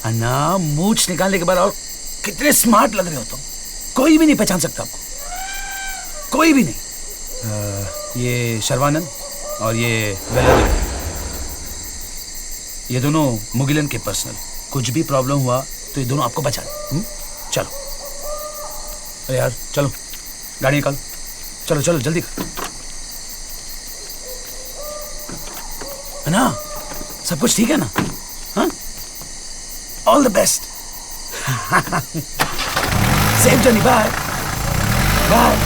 अन्ना, मूछ निकालने के बाद और कितने स्मार्ट लग रहे हो तुम। कोई भी नहीं पहचान सकता आपको, कोई भी नहीं। ये शर्वानंद और ये वेलर, ये दोनों मुगिलन के पर्सनल। कुछ भी प्रॉब्लम हुआ तो ये दोनों आपको बचा लें। चलो अरे यार, चलो गाड़ी निकाल, चलो चलो जल्दी कर। अन्ना, सब कुछ ठीक है ना? हाँ, all the best. Safe journey, bye bye.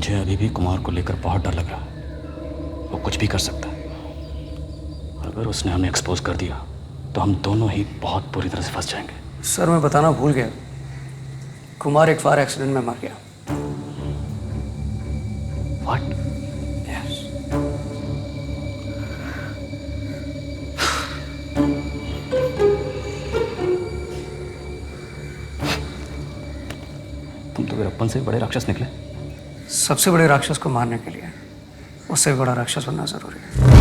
मुझे अभी भी कुमार को लेकर बहुत डर लग रहा है। वो कुछ भी कर सकता है। अगर उसने हमें एक्सपोज कर दिया तो हम दोनों ही बहुत बुरी तरह से फंस जाएंगे। सर मैं बताना भूल गया, कुमार एक फायर एक्सीडेंट में मर गया। What? Yes. तुम तो वीरप्पन से बड़े राक्षस निकले। सबसे बड़े राक्षस को मारने के लिए उससे भी बड़ा राक्षस बनना जरूरी है।